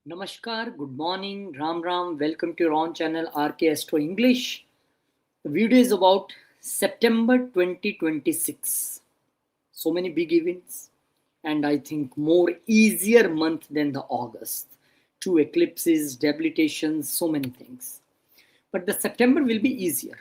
Namaskar, good morning, Ram Ram, welcome to your own channel RK Astro English. The video is about September 2026. So many big events, and I think more easier month than the August. Two eclipses, debilitations, so many things. But the September will be easier.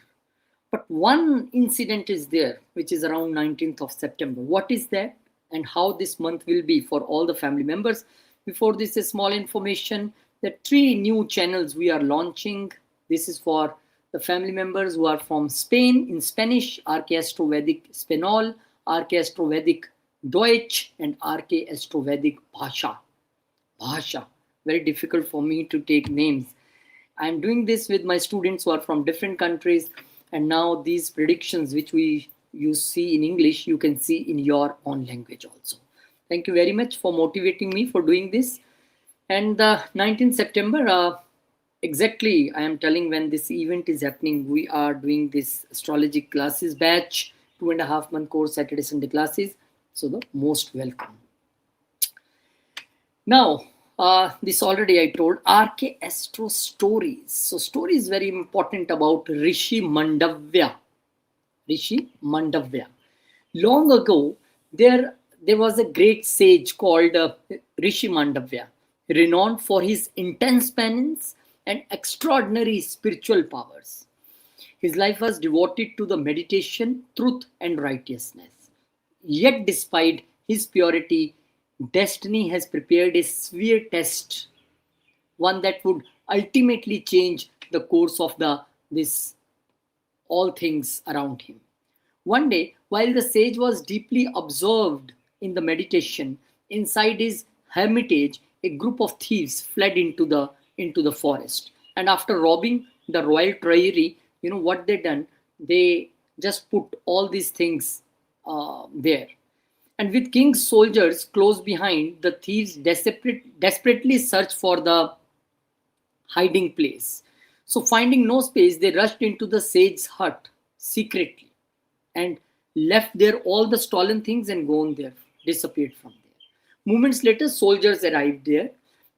But one incident is there, which is around 19th of September. What is that and how this month will be for all the family members? Before this, a small information that three new channels we are launching. This is for the family members who are from Spain in Spanish, RK Astrovedic Spanol, RK Astrovedic Deutsch, and RK Astrovedic Bhasha. Bhasha. Very difficult for me to take names. I am doing this with my students who are from different countries, and now these predictions which you see in English, you can see in your own language also. Thank you very much for motivating me for doing this. And the 19th September, exactly, I am telling when this event is happening. We are doing this astrology classes batch, 2.5 month course, Saturday, Sunday classes. So the most welcome. Now, this already I told, RK Astro stories. So story is very important about Rishi Mandavya. Rishi Mandavya. Long ago, there was a great sage called Rishi Mandavya, renowned for his intense penance and extraordinary spiritual powers. His life was devoted to the meditation, truth, and righteousness. Yet, despite his purity, destiny has prepared a severe test, one that would ultimately change the course of this all things around him. One day, while the sage was deeply absorbed in the meditation, inside his hermitage, a group of thieves fled into the forest. And after robbing the royal treasury, you know what they done? They just put all these things there. And with king's soldiers close behind, the thieves desperately searched for the hiding place. So, finding no space, they rushed into the sage's hut secretly and left there all the stolen things and gone there, disappeared from there. Moments later, soldiers arrived there.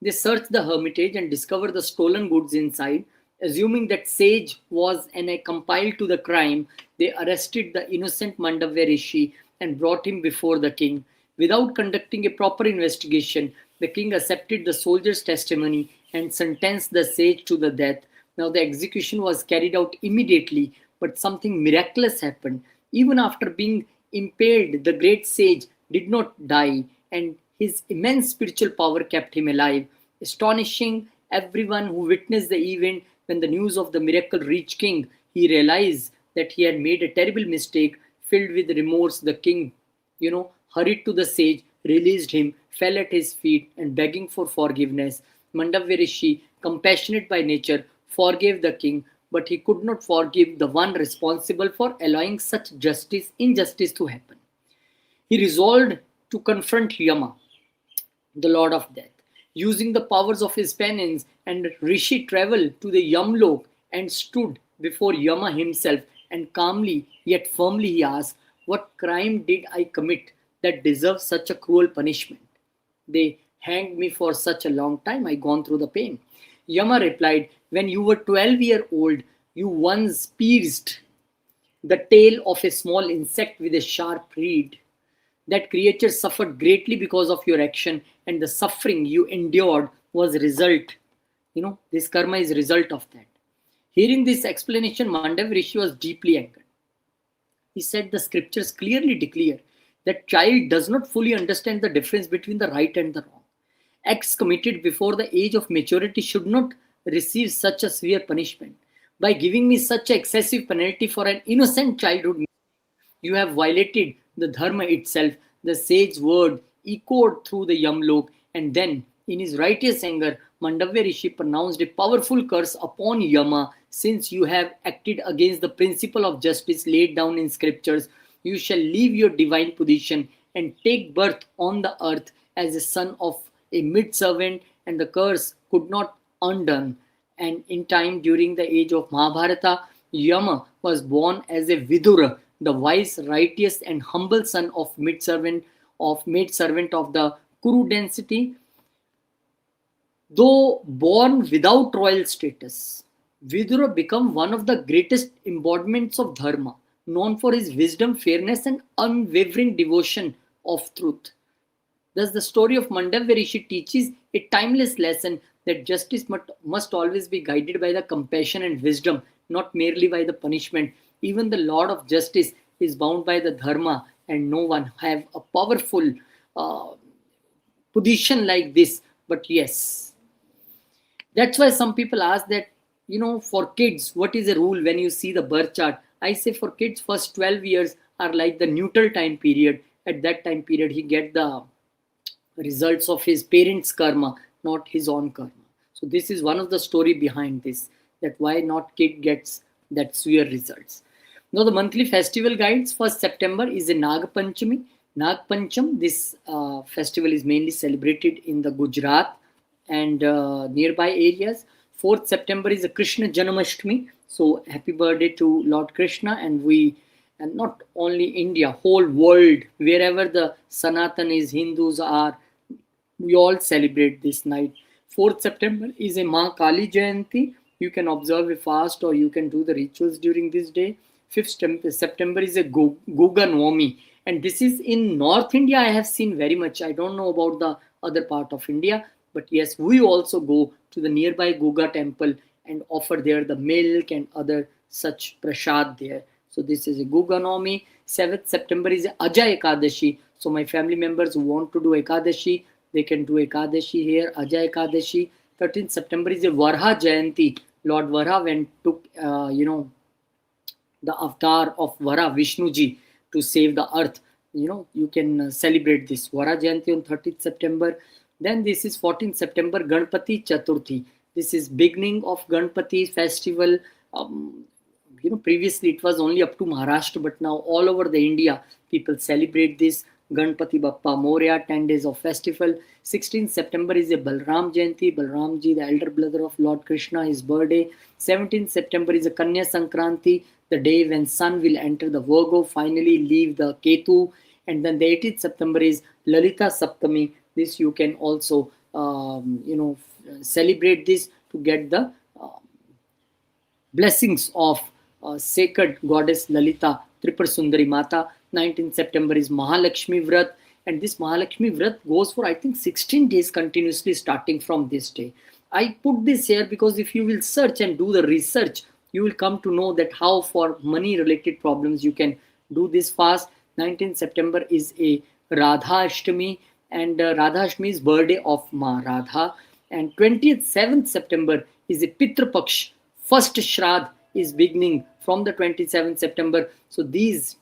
They searched the hermitage and discovered the stolen goods inside. Assuming that sage was an accomplice to the crime, they arrested the innocent Mandavya Rishi and brought him before the king. Without conducting a proper investigation, the king accepted the soldier's testimony and sentenced the sage to the death. Now, the execution was carried out immediately, but something miraculous happened. Even after being impaled, the great sage did not die, and his immense spiritual power kept him alive, astonishing everyone who witnessed the event. When the news of the miracle reached king, he realized that he had made a terrible mistake. Filled with remorse, the king, hurried to the sage, released him, fell at his feet, and begging for forgiveness. Mandavya Rishi, compassionate by nature, forgave the king, but he could not forgive the one responsible for allowing such injustice to happen. He resolved to confront Yama, the Lord of Death. Using the powers of his penance, and Rishi traveled to the Yamlok and stood before Yama himself, and calmly yet firmly he asked, "What crime did I commit that deserves such a cruel punishment? They hanged me for such a long time, I gone through the pain." Yama replied, "When you were 12 years old, you once pierced the tail of a small insect with a sharp reed. That creature suffered greatly because of your action, and the suffering you endured was result. This karma is result of that." Hearing this explanation, Mandavya Rishi was deeply angered. He said the scriptures clearly declare that child does not fully understand the difference between the right and the wrong. Acts committed before the age of maturity should not receive such a severe punishment. By giving me such an excessive penalty for an innocent childhood, you have violated the dharma itself. The sage's word echoed through the Yamlok, and then, in his righteous anger, Mandavya Rishi pronounced a powerful curse upon Yama. "Since you have acted against the principle of justice laid down in scriptures, you shall leave your divine position and take birth on the earth as a son of a mid-servant," and the curse could not undone. And in time, during the age of Mahabharata, Yama was born as a Vidura, the wise, righteous, and humble son of maidservant of the Kuru dynasty. Though born without royal status, Vidura became one of the greatest embodiments of Dharma, known for his wisdom, fairness, and unwavering devotion of truth. Thus, the story of Mandavya Rishi teaches a timeless lesson that justice must always be guided by the compassion and wisdom, not merely by the punishment. Even the Lord of Justice is bound by the Dharma, and no one have a powerful uh, position like this. But yes, that's why some people ask that, for kids, what is the rule when you see the birth chart? I say for kids, first 12 years are like the neutral time period. At that time period, he get the results of his parents' karma, not his own karma. So this is one of the story behind this, that why not kid gets that severe results. Now the monthly festival guides. First September is a Nag Panchami. Nag Pancham, this festival is mainly celebrated in the Gujarat and nearby areas. 4th September is a Krishna Janmashtami. So happy birthday to Lord Krishna, and not only India, whole world, wherever the Sanatanis, Hindus are, we all celebrate this night. 4th September is a Ma Kali Jayanti. You can observe a fast or you can do the rituals during this day. 5th September is a Guga Navami. And this is in North India, I have seen very much. I don't know about the other part of India. But yes, we also go to the nearby Guga temple and offer there the milk and other such prasad there. So this is a Guga Navami. 7th September is Aja Ekadashi. So my family members who want to do Ekadashi, they can do Ekadashi here, Aja Ekadashi. 13th September is a Varha Jayanti. Lord Varha went took, the avatar of Vara, Vishnuji, to save the earth. You can celebrate this Vara Jayanti on 30th September. Then this is 14th September, Ganpati Chaturthi. This is beginning of Ganpati festival. Previously it was only up to Maharashtra, but now all over the India, people celebrate this. Ganpati Bappa Moria, 10 days of festival. 16th September is a Balram Jayanti. Balramji, the elder brother of Lord Krishna, his birthday. 17th September is a Kanya Sankranti, the day when sun will enter the Virgo, finally leave the Ketu. And then the 18th September is Lalita Saptami. This you can also, celebrate this to get the blessings of sacred goddess Lalita, Tripur Sundari Mata. 19th September is Mahalakshmi Vrat, and this Mahalakshmi Vrat goes for I think 16 days continuously starting from this day. I put this here because if you will search and do the research, you will come to know that how for money related problems you can do this fast. 19th September is a Radha Ashtami, and Radha Ashtami is birthday of Ma Radha. And 27th September is a Pitra Paksh. First Shraddh is beginning from the 27th September. So these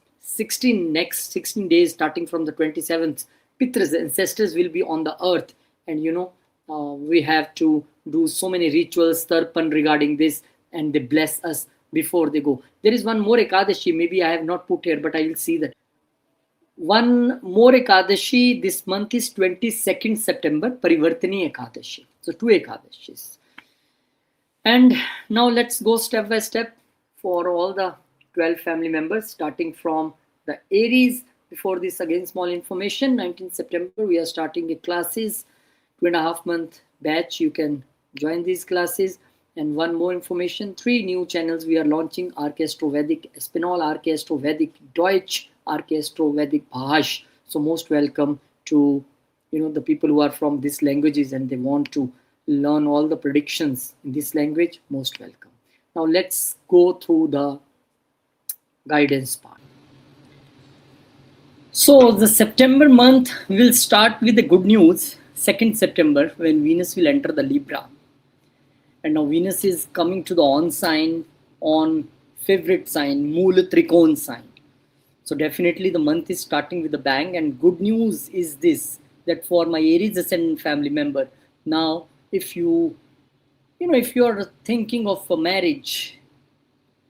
next 16 days starting from the 27th, Pitras, ancestors, will be on the earth. And we have to do so many rituals, tarpan regarding this, and they bless us before they go. There is one more Ekadashi, maybe I have not put here, but I will see that. One more Ekadashi this month is 22nd September, Parivartini Ekadashi. So 2 Ekadashis. And now let's go step by step for all the 12 family members, starting from the Aries. Before this, again, small information. 19th September, we are starting a classes, 2.5-month batch. You can join these classes. And one more information, 3 new channels we are launching: RK Astro Vedic Espinol, RK Astro Vedic Deutsch, RK Astro Vedic Bhash. So most welcome to the people who are from these languages and they want to learn all the predictions in this language. Most welcome. Now let's go through the guidance part. So the September month will start with the good news. 2nd September, when Venus will enter the Libra. And now Venus is coming to the on sign, on favorite sign, Moola Trikon sign. So definitely the month is starting with a bang. And good news is this, that for my Aries ascendant family member, now if you are thinking of a marriage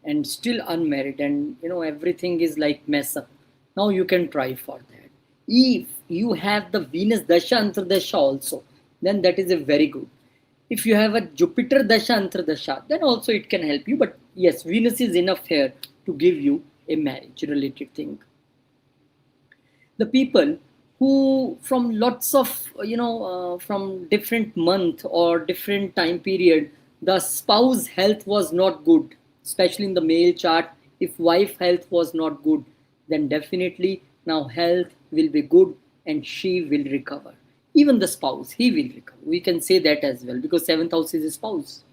and still unmarried, and everything is like mess up, now you can try for that. If you have the Venus Dasha Antardasha also, then that is a very good. If you have a Jupiter Dasha Antardasha, then also it can help you. But yes, Venus is enough here to give you a marriage related thing. The people who from lots of from different month or different time period, the spouse health was not good, especially in the male chart. If wife health was not good, then definitely now health will be good and she will recover. Even the spouse, he will recover, we can say that as well, because seventh house is a spouse.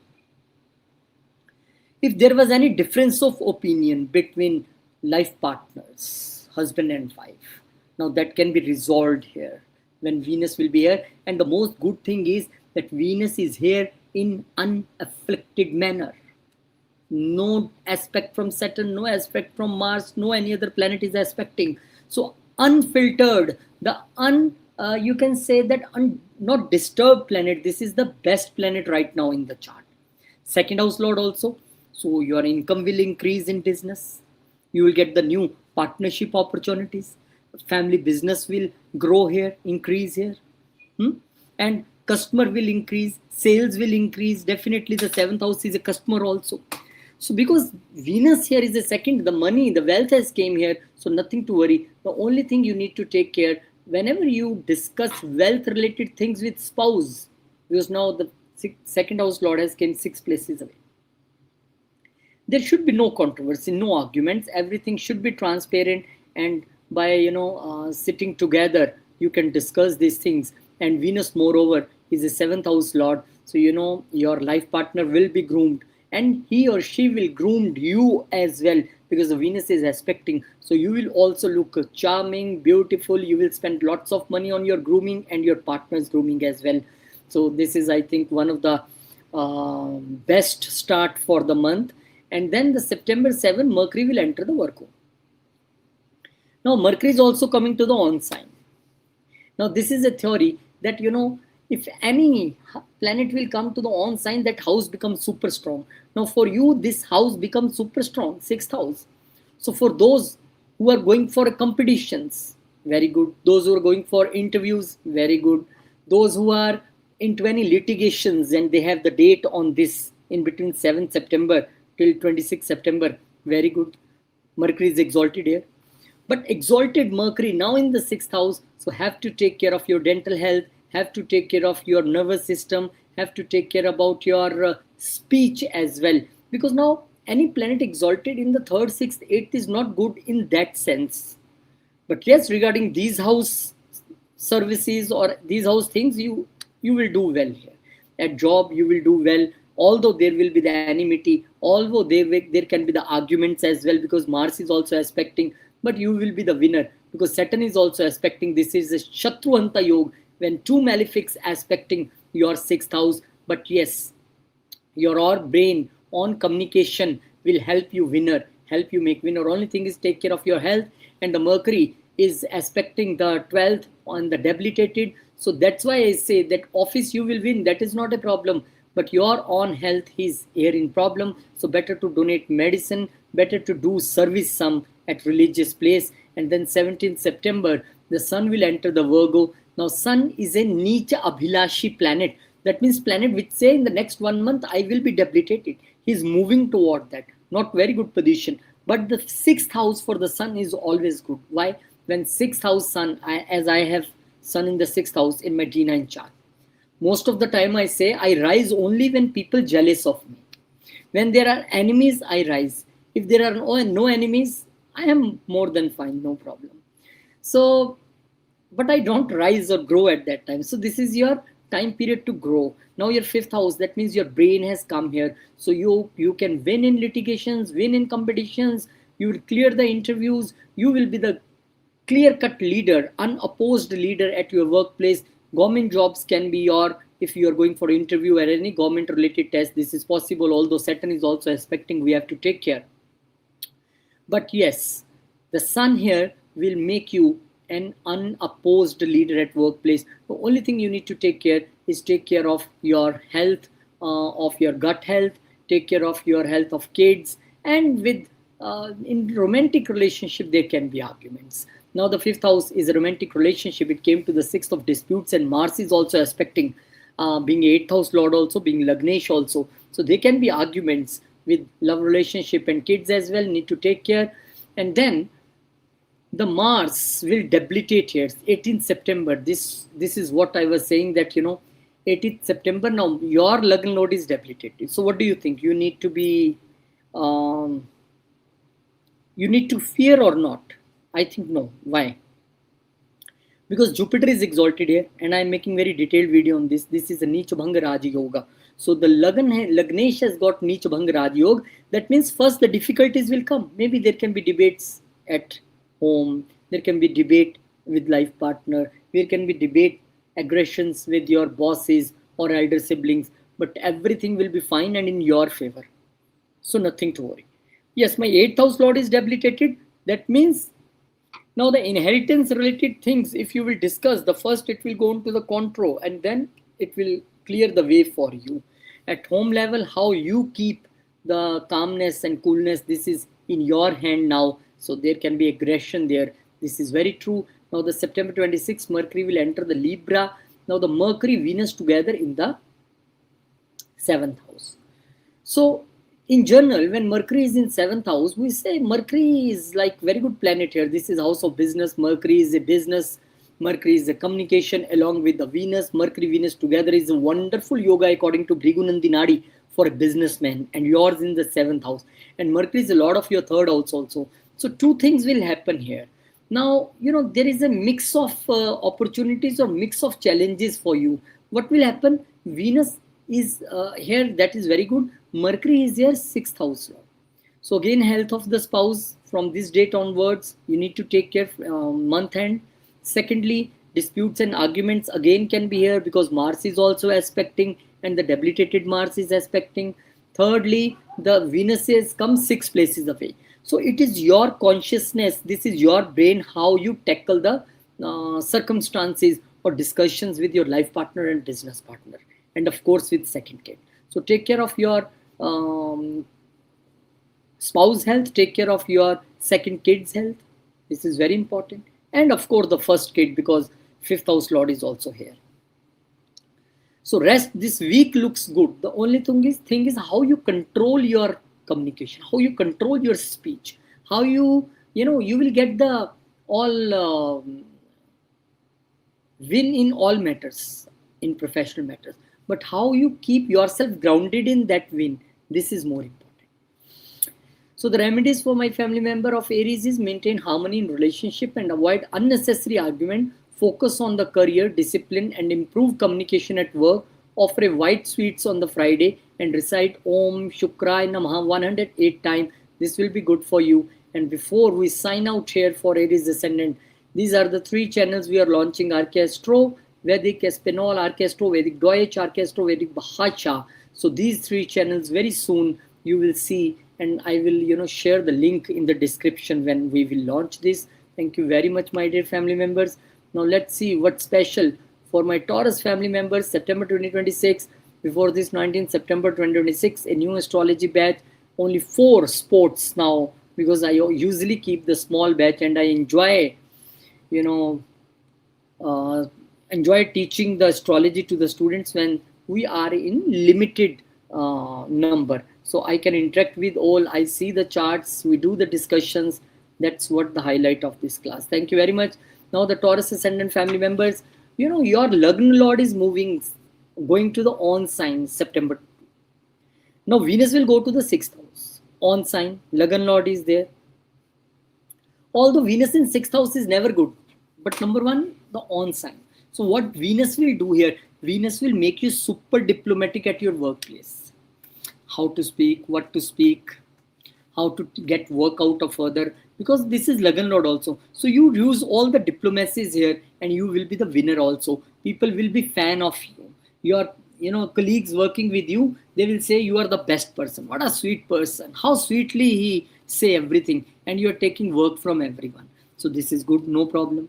If there was any difference of opinion between life partners, husband and wife, now that can be resolved here when Venus will be here. And the most good thing is that Venus is here in unafflicted manner. No aspect from Saturn, no aspect from Mars, no any other planet is aspecting. So unfiltered, the you can say that not disturbed planet. This is the best planet right now in the chart. Second house lord also, so your income will increase in business. You will get the new partnership opportunities. Family business will grow here, increase here. And customer will increase, sales will increase. Definitely the seventh house is a customer also. So because Venus here is a second, the money, the wealth has came here, so nothing to worry. The only thing you need to take care whenever you discuss wealth related things with spouse, because now the second house lord has came 6 places away. There should be no controversy, no arguments. Everything should be transparent, and by sitting together, you can discuss these things. And Venus, moreover, is a seventh house lord, so your life partner will be groomed, and he or she will groom you as well, because the Venus is aspecting. So you will also look charming, beautiful. You will spend lots of money on your grooming and your partner's grooming as well. So this is, I think, one of the best start for the month. And then the September 7, Mercury will enter the Virgo. Now Mercury is also coming to the on sign. Now this is a theory that if any planet will come to the on sign, that house becomes super strong. Now for you, this house becomes super strong, sixth house. So for those who are going for competitions, very good. Those who are going for interviews, very good. Those who are into any litigations and they have the date on this in between 7th September till 26th September, very good. Mercury is exalted here. But exalted Mercury now in the 6th house, so have to take care of your dental health, have to take care of your nervous system, have to take care about your speech as well. Because now any planet exalted in the 3rd, 6th, 8th is not good in that sense. But yes, regarding these house services or these house things, you will do well here. At job, you will do well. Although there will be the enmity, although there can be the arguments as well, because Mars is also aspecting, but you will be the winner because Saturn is also aspecting. This is a Shatruanta Yoga, when two malefics aspecting your 6th house. But yes, your brain on communication will help you winner, help you make winner. Only thing is take care of your health. And the Mercury is aspecting the 12th on the debilitated. So that's why I say that office you will win. That is not a problem. But your own health is here in problem. So better to donate medicine, better to do service some at religious place. And then 17th September, the sun will enter the Virgo. Now sun is a Nicha Abhilashi planet. That means planet which say in the next 1 month I will be debilitated. He is moving toward that. Not very good position. But the 6th house for the sun is always good. Why? When 6th house sun, as I have sun in the 6th house in my D9 chart. Most of the time I say I rise only when people jealous of me. When there are enemies, I rise. If there are no enemies, I am more than fine, no problem. So, but I don't rise or grow at that time. So this is your time period to grow. Now your 5th house, that means your brain has come here. So you can win in litigations, win in competitions, you will clear the interviews, you will be the clear-cut leader, unopposed leader at your workplace. Government jobs can be your, if you are going for interview or any government related test, this is possible, although Saturn is also expecting, we have to take care. But yes, the sun here will make you an unopposed leader at workplace. The only thing you need to take care is take care of your health, of your gut health, take care of your health of kids, and with in romantic relationship there can be arguments. Now the 5th house is a romantic relationship. It came to the 6th of disputes, and Mars is also aspecting, being 8th house lord also, being Lagnesh also. So there can be arguments with love relationship, and kids as well need to take care. And then the Mars will debilitate here. 18th September. This is what I was saying, that 18th September. Now your Lagna Lord is debilitated. So what do you think? You need to be you need to fear or not? I think no. Why? Because Jupiter is exalted here, and I'm making very detailed video on this. This is a Neecha Bhanga Raj Yoga. So the Lagnesh has got Neecha Bhanga Raj Yoga. That means first the difficulties will come. Maybe there can be debates at home. There can be debate with life partner. There can be debate, aggressions with your bosses or elder siblings. But everything will be fine and in your favor. So nothing to worry. Yes, my 8th house lord is debilitated. That means now the inheritance related things, if you will discuss, the first it will go into the control and then it will clear the way for you. At home level, how you keep the calmness and coolness, this is in your hand now. So there can be aggression there. This is very true. Now the September 26th, Mercury will enter the Libra. Now the Mercury, Venus together in the 7th house. So in general, when Mercury is in 7th house, we say Mercury is like very good planet here. This is house of business. Mercury is a business. Mercury is a communication along with the Venus. Mercury, Venus together is a wonderful yoga according to Bhrigu Nadi for a businessman, and yours in the 7th house. And Mercury is a lot of your 3rd house also. So two things will happen here. Now, there is a mix of opportunities or mix of challenges for you. What will happen? Venus is here. That is very good. Mercury is here 6th house. So again, health of the spouse from this date onwards, you need to take care month end. Secondly, disputes and arguments again can be here because Mars is also aspecting and the debilitated Mars is aspecting. Thirdly, the Venus has come 6 places away. So it is your consciousness, this is your brain, how you tackle the circumstances or discussions with your life partner and business partner. And of course with second kid. So take care of your spouse health, take care of your second kid's health. This is very important. And of course the first kid, because 5th house lord is also here. So rest this week looks good. The only thing is how you control your communication, how you control your speech, how you will get the all win in all matters, in professional matters. But how you keep yourself grounded in that win, this is more important. So the remedies for my family member of Aries is maintain harmony in relationship and avoid unnecessary argument, focus on the career, discipline and improve communication at work, offer a white sweets on the Friday and recite Om Shukraya Namaha 108 times. This will be good for you. And before we sign out here for Aries Ascendant, these are the 3 channels we are launching: RK Astro, Vedic Espinol, RK Astro, Vedic Deutsch, RK Astro, Vedic Bhasha. So these 3 channels very soon you will see, and I will share the link in the description when we will launch this. Thank you very much, my dear family members. Now let's see what's special for my Taurus family members. September 2026, before this 19th September 2026, a new astrology batch, only 4 sports now, because I usually keep the small batch and I enjoy teaching the astrology to the students when we are in limited number. So I can interact with all, I see the charts, we do the discussions. That's what the highlight of this class. Thank you very much. Now the Taurus Ascendant family members, your Lagna Lord is going to the on sign September. Now Venus will go to the 6th house. On sign, Lagna Lord is there. Although Venus in 6th house is never good. But number 1, the on sign. So what Venus will do here, Venus will make you super diplomatic at your workplace. How to speak, what to speak, how to get work out of other, because this is Lagna Lord also. So you use all the diplomacies here and you will be the winner also. People will be fan of you. Your colleagues working with you, they will say you are the best person. What a sweet person. How sweetly he say everything, and you are taking work from everyone. So this is good, no problem.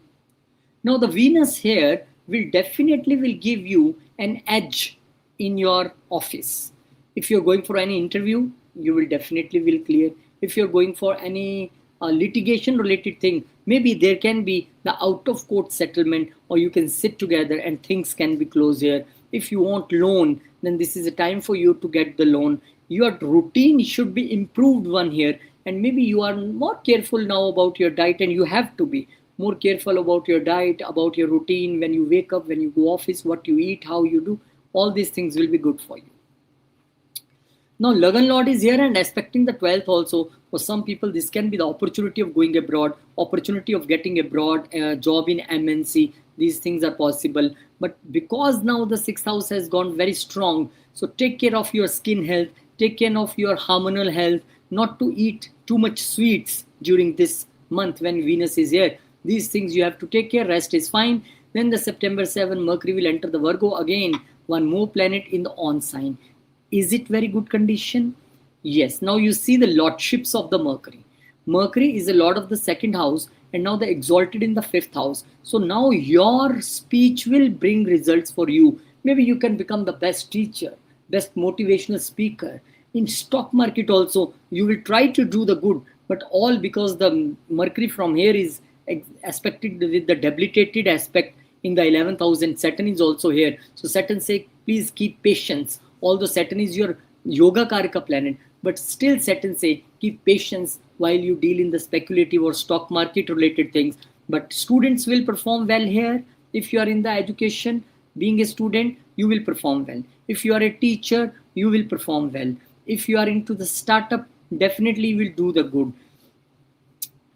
Now the Venus here will definitely give you an edge in your office. If you're going for any interview, you will definitely will clear. If you're going for any litigation related thing, maybe there can be the out of court settlement, or you can sit together and things can be closed here. If you want loan, then this is a time for you to get the loan. Your routine should be improved one here. and maybe you are more careful now about your diet, and you have to be more careful about your diet, about your routine, when you wake up, when you go office, what you eat, how you do. All these things will be good for you. Now, Lagan Lord is here and aspecting the 12th also. For some people, this can be the opportunity of going abroad, opportunity of getting abroad, a job in MNC. These things are possible. But because now the 6th house has gone very strong, so take care of your skin health, take care of your hormonal health, not to eat too much sweets during this month when Venus is here. These things you have to take care, rest is fine. Then the September 7, Mercury will enter the Virgo again, one more planet in the on sign. Is it very good condition? Yes. Now you see the lordships of the Mercury. Mercury is a lord of the 2nd house, and now the exalted in the 5th house. So now your speech will bring results for you. Maybe you can become the best teacher, best motivational speaker. In stock market also, you will try to do the good, but all because the Mercury from here is aspected with the debilitated aspect in the 11th house, and Saturn is also here. So Saturn say, please keep patience. Although Saturn is your yoga karaka planet, but still Saturn say, keep patience while you deal in the speculative or stock market related things. But students will perform well here. If you are in the education, being a student, you will perform well. If you are a teacher, you will perform well. If you are into the startup, definitely you will do the good.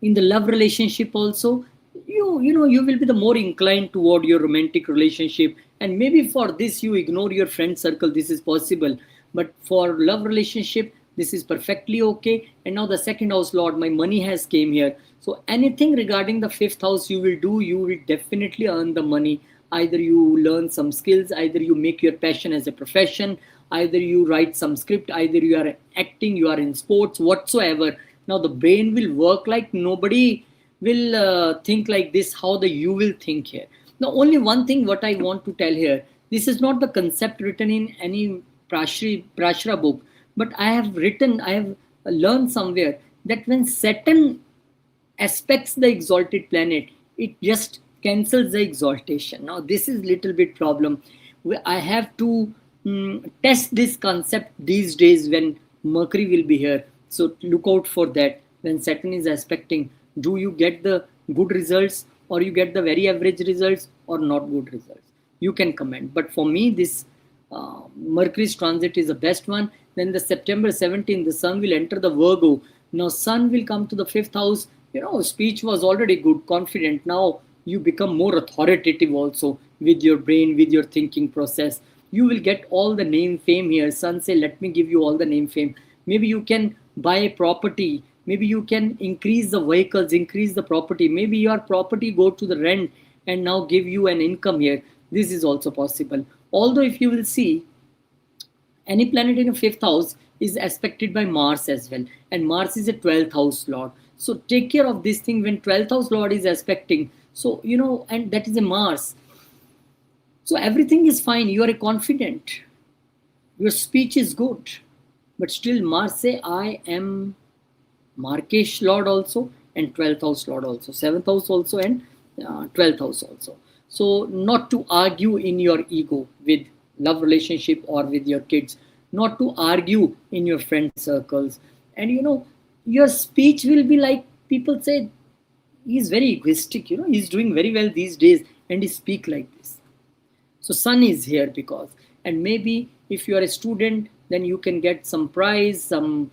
In the love relationship also, you will be the more inclined toward your romantic relationship, and maybe for this you ignore your friend circle. This is possible, but for love relationship, this is perfectly okay. And now the 2nd house lord, my money has came here. So anything regarding the 5th house you will do, you will definitely earn the money. Either you learn some skills, either you make your passion as a profession, either you write some script, either you are acting, you are in sports, whatsoever. Now the brain will work like nobody will think like this, how the you will think here. Now only one thing what I want to tell here, this is not the concept written in any Prashra book, but I have learned somewhere that when Saturn aspects the exalted planet, it just cancels the exaltation. Now this is little bit problem. I have to test this concept these days when Mercury will be here. So look out for that. When Saturn is aspecting, do you get the good results, or you get the very average results, or not good results? You can comment. But for me, this Mercury's transit is the best one. Then the September 17th, the Sun will enter the Virgo. Now Sun will come to the 5th house. Speech was already good, confident. Now you become more authoritative also with your brain, with your thinking process. You will get all the name fame here. Sun say, let me give you all the name fame. Maybe you can buy a property. Maybe you can increase the vehicles, increase the property. Maybe your property go to the rent and now give you an income here. This is also possible. Although if you will see, any planet in a 5th house is aspected by Mars as well. And Mars is a 12th house lord. So take care of this thing when 12th house lord is aspecting. So, and that is a Mars. So everything is fine. You are confident. Your speech is good. But still Mars say, I am Markesh lord also, and 12th house lord also, 7th house also, and 12th house also. So not to argue in your ego with love relationship or with your kids, not to argue in your friend circles. And your speech will be like, people say, he's very egoistic, he's doing very well these days and he speak like this. So Sun is here because, and maybe if you are a student, then you can get some prize, some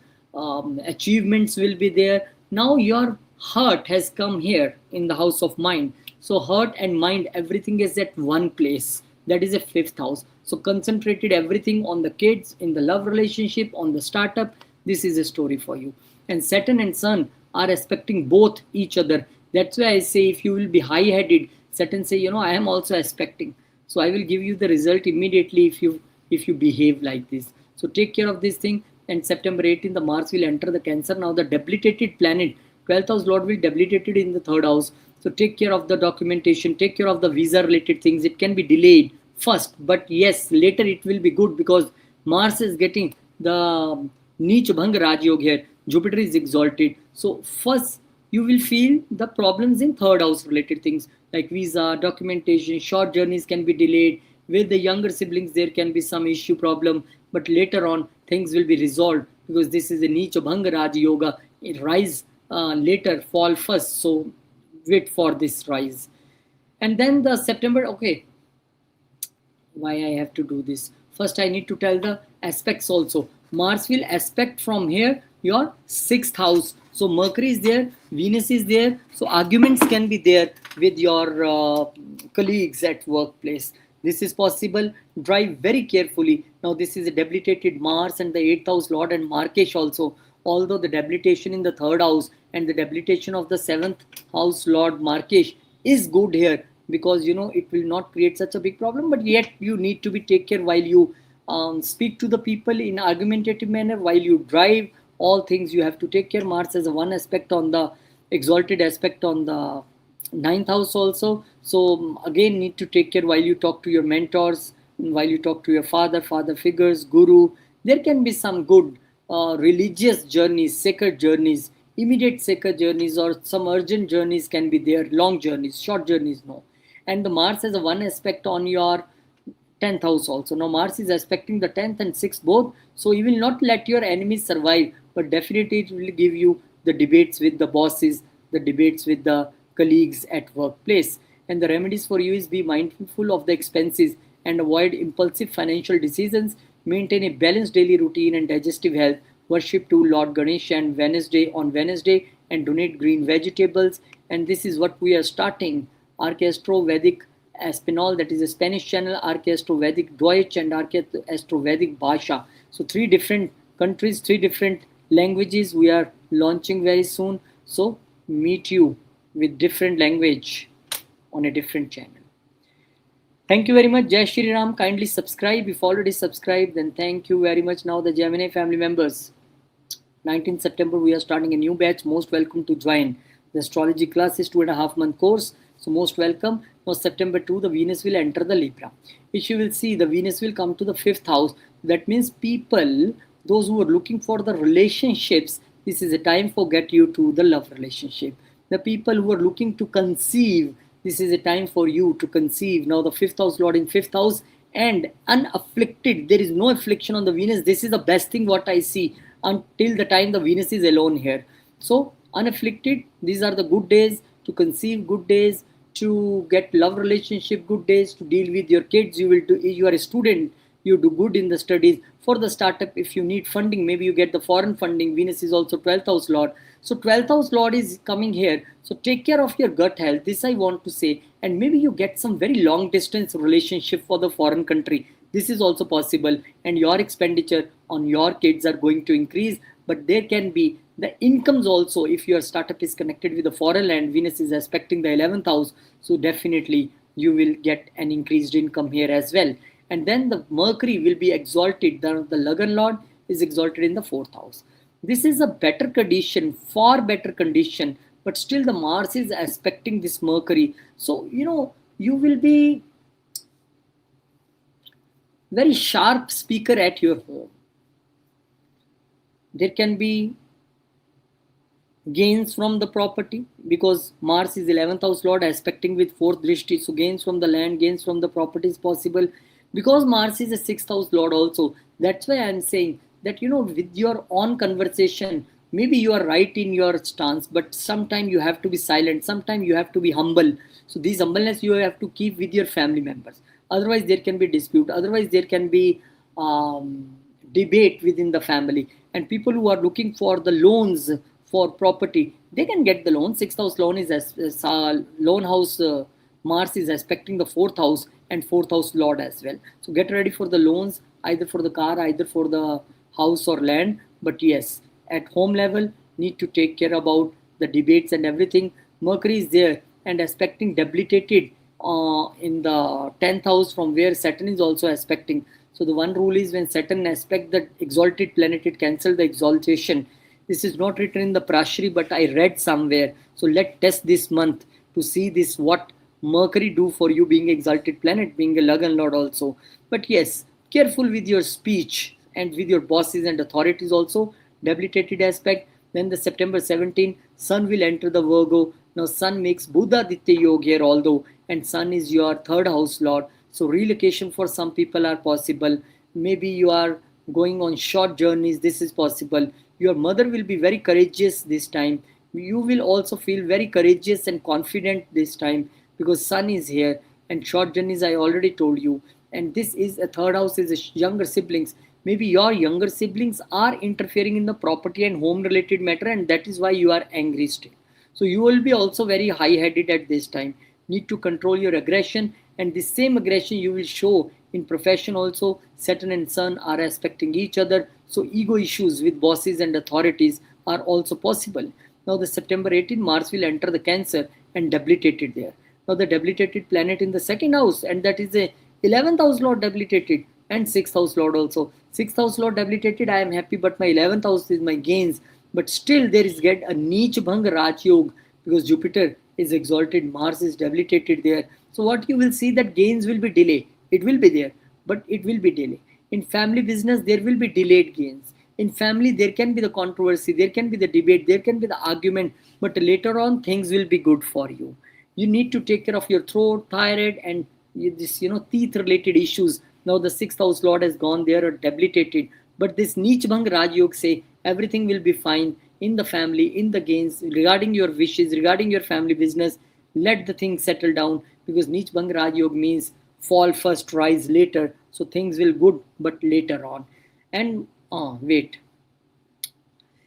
achievements will be there. Now your heart has come here in the house of mind. So heart and mind, everything is at one place. That is a 5th house. So concentrated everything on the kids, in the love relationship, on the startup. This is a story for you. And Saturn and Sun are aspecting both each other. That's why I say, if you will be high-headed, Saturn say, I am also aspecting. So I will give you the result immediately if you behave like this. So take care of this thing. And September 18th, the Mars will enter the Cancer. Now the debilitated planet, 12th house lord will debilitated in the 3rd house. So take care of the documentation, take care of the visa related things. It can be delayed first, but yes, later it will be good because Mars is getting the Neech Bhang Raj Yoga here. Jupiter is exalted. So first you will feel the problems in 3rd house related things like visa, documentation, short journeys can be delayed. With the younger siblings, there can be some issue problem, but later on things will be resolved because this is a Neech Bhang Raj Yoga it rise later, fall first. So wait for this rise. And then the September, okay, why I have to do this? First, I need to tell the aspects also. Mars will aspect from here your sixth house. So Mercury is there, Venus is there. So arguments can be there with your colleagues at workplace. This is possible. Drive very carefully. Now this is a debilitated Mars and the eighth house Lord and Markesh also. Although the debilitation in the third house and the debilitation of the seventh house Lord Markesh is good here, because it will not create such a big problem, but yet you need to be take care while you speak to the people in argumentative manner, while you drive, all things you have to take care. Mars has a one aspect on the exalted aspect on the ninth house also. So again, need to take care while you talk to your mentors, while you talk to your father figures, guru. There can be some good religious journeys, sacred journeys, immediate sacred journeys, or some urgent journeys can be there, long journeys, short journeys, no. And the Mars has a one aspect on your 10th house also. Now Mars is aspecting the 10th and 6th both, so you will not let your enemies survive, but definitely it will give you the debates with the bosses, the debates with the colleagues at workplace. And the remedies for you is be mindful of the expenses and avoid impulsive financial decisions. Maintain a balanced daily routine and digestive health. Worship to Lord Ganesh and Wednesday on Wednesday, and donate green vegetables. And this is what we are starting. Archastro Vedic Espinol, that is a Spanish channel, Archastro Vedic Deutsch and Archastro Vedic Bhasha. So three different countries, three different languages we are launching very soon. So meet you with different language on a different channel. Thank you very much. Jai Shri Ram. Kindly subscribe. If already subscribed, then thank you very much. Now the Gemini family members. 19th September, we are starting a new batch. Most welcome to join. The astrology class is 2.5-month course. So most welcome. Now September 2, the Venus will enter the Libra. Which you will see, the Venus will come to the 5th house. That means people, those who are looking for the relationships, this is a time for get you to the love relationship. The people who are looking to conceive, this is a time for you to conceive. Now the 5th house Lord in 5th house and unafflicted. There is no affliction on the Venus. This is the best thing what I see until the time the Venus is alone here. So unafflicted, these are the good days to conceive, good days to get love relationship, good days to deal with your kids. You will do, you are a student, you do good in the studies. For the startup, if you need funding, maybe you get the foreign funding. Venus is also 12th house Lord. So 12th house Lord is coming here. So take care of your gut health. This I want to say. And maybe you get some very long distance relationship for the foreign country. This is also possible. And your expenditure on your kids are going to increase. But there can be the incomes also. If your startup is connected with the foreign land, Venus is aspecting the 11th house. So definitely you will get an increased income here as well. And then the Mercury will be exalted. The Lagan Lord is exalted in the 4th house. This is a better condition, far better condition, but still the Mars is aspecting this Mercury. So, you will be very sharp speaker at your home. There can be gains from the property because Mars is 11th house Lord aspecting with 4th Drishti. So gains from the land, gains from the property is possible. Because Mars is a 6th house Lord also. That's why I'm saying that, with your own conversation, maybe you are right in your stance, but sometimes you have to be silent. Sometimes you have to be humble. So this humbleness you have to keep with your family members. Otherwise, there can be dispute. Otherwise, there can be debate within the family. And people who are looking for the loans for property, they can get the loan. 6th house loan is loan house. Mars is aspecting the 4th house and 4th house Lord as well. So get ready for the loans, either for the car, either for the house or land. But yes, at home level, need to take care about the debates and everything. Mercury is there and aspecting debilitated in the 10th house from where Saturn is also aspecting. So the one rule is when Saturn aspect the exalted planet, it cancel the exaltation. This is not written in the Prashri, but I read somewhere. So let's test this month to see this what Mercury do for you being exalted planet, being a Lagan Lord also. But yes, careful with your speech and with your bosses and authorities also. Debilitated aspect. Then the September 17, Sun will enter the Virgo. Now Sun makes Buddha Aditya Yoga here although, and Sun is your 3rd house Lord. So relocation for some people are possible. Maybe you are going on short journeys. This is possible. Your mother will be very courageous this time. You will also feel very courageous and confident this time because sun is here. And short journeys, I already told you. And this is a third house, is a younger siblings. Maybe your younger siblings are interfering in the property and home related matter, and that is why you are angry still. So you will be also very high headed at this time. Need to control your aggression, and the same aggression you will show in profession also. Saturn and Sun are aspecting each other, so ego issues with bosses and authorities are also possible. Now the September 18, Mars will enter the Cancer and debilitated there. Now the debilitated planet in the second house, and that is a 11th house lord debilitated and 6th house lord also. 6th house lord debilitated, I am happy, but my 11th house is my gains. But still there is get a Neech Bhang Raj Yog because Jupiter is exalted, Mars is debilitated there. So what you will see that gains will be delay. It will be there, but it will be delay. In family business, there will be delayed gains. In family, there can be the controversy, there can be the debate, there can be the argument, but later on things will be good for you. You need to take care of your throat, thyroid, and this teeth related issues. Now the 6th house lord has gone there or debilitated, but this Neech Bhang Raj Yog say everything will be fine in the family, in the gains, regarding your wishes, regarding your family business. Let the things settle down because Neech Bhang Raj Yog means fall first, rise later. So things will good, but later on. And wait,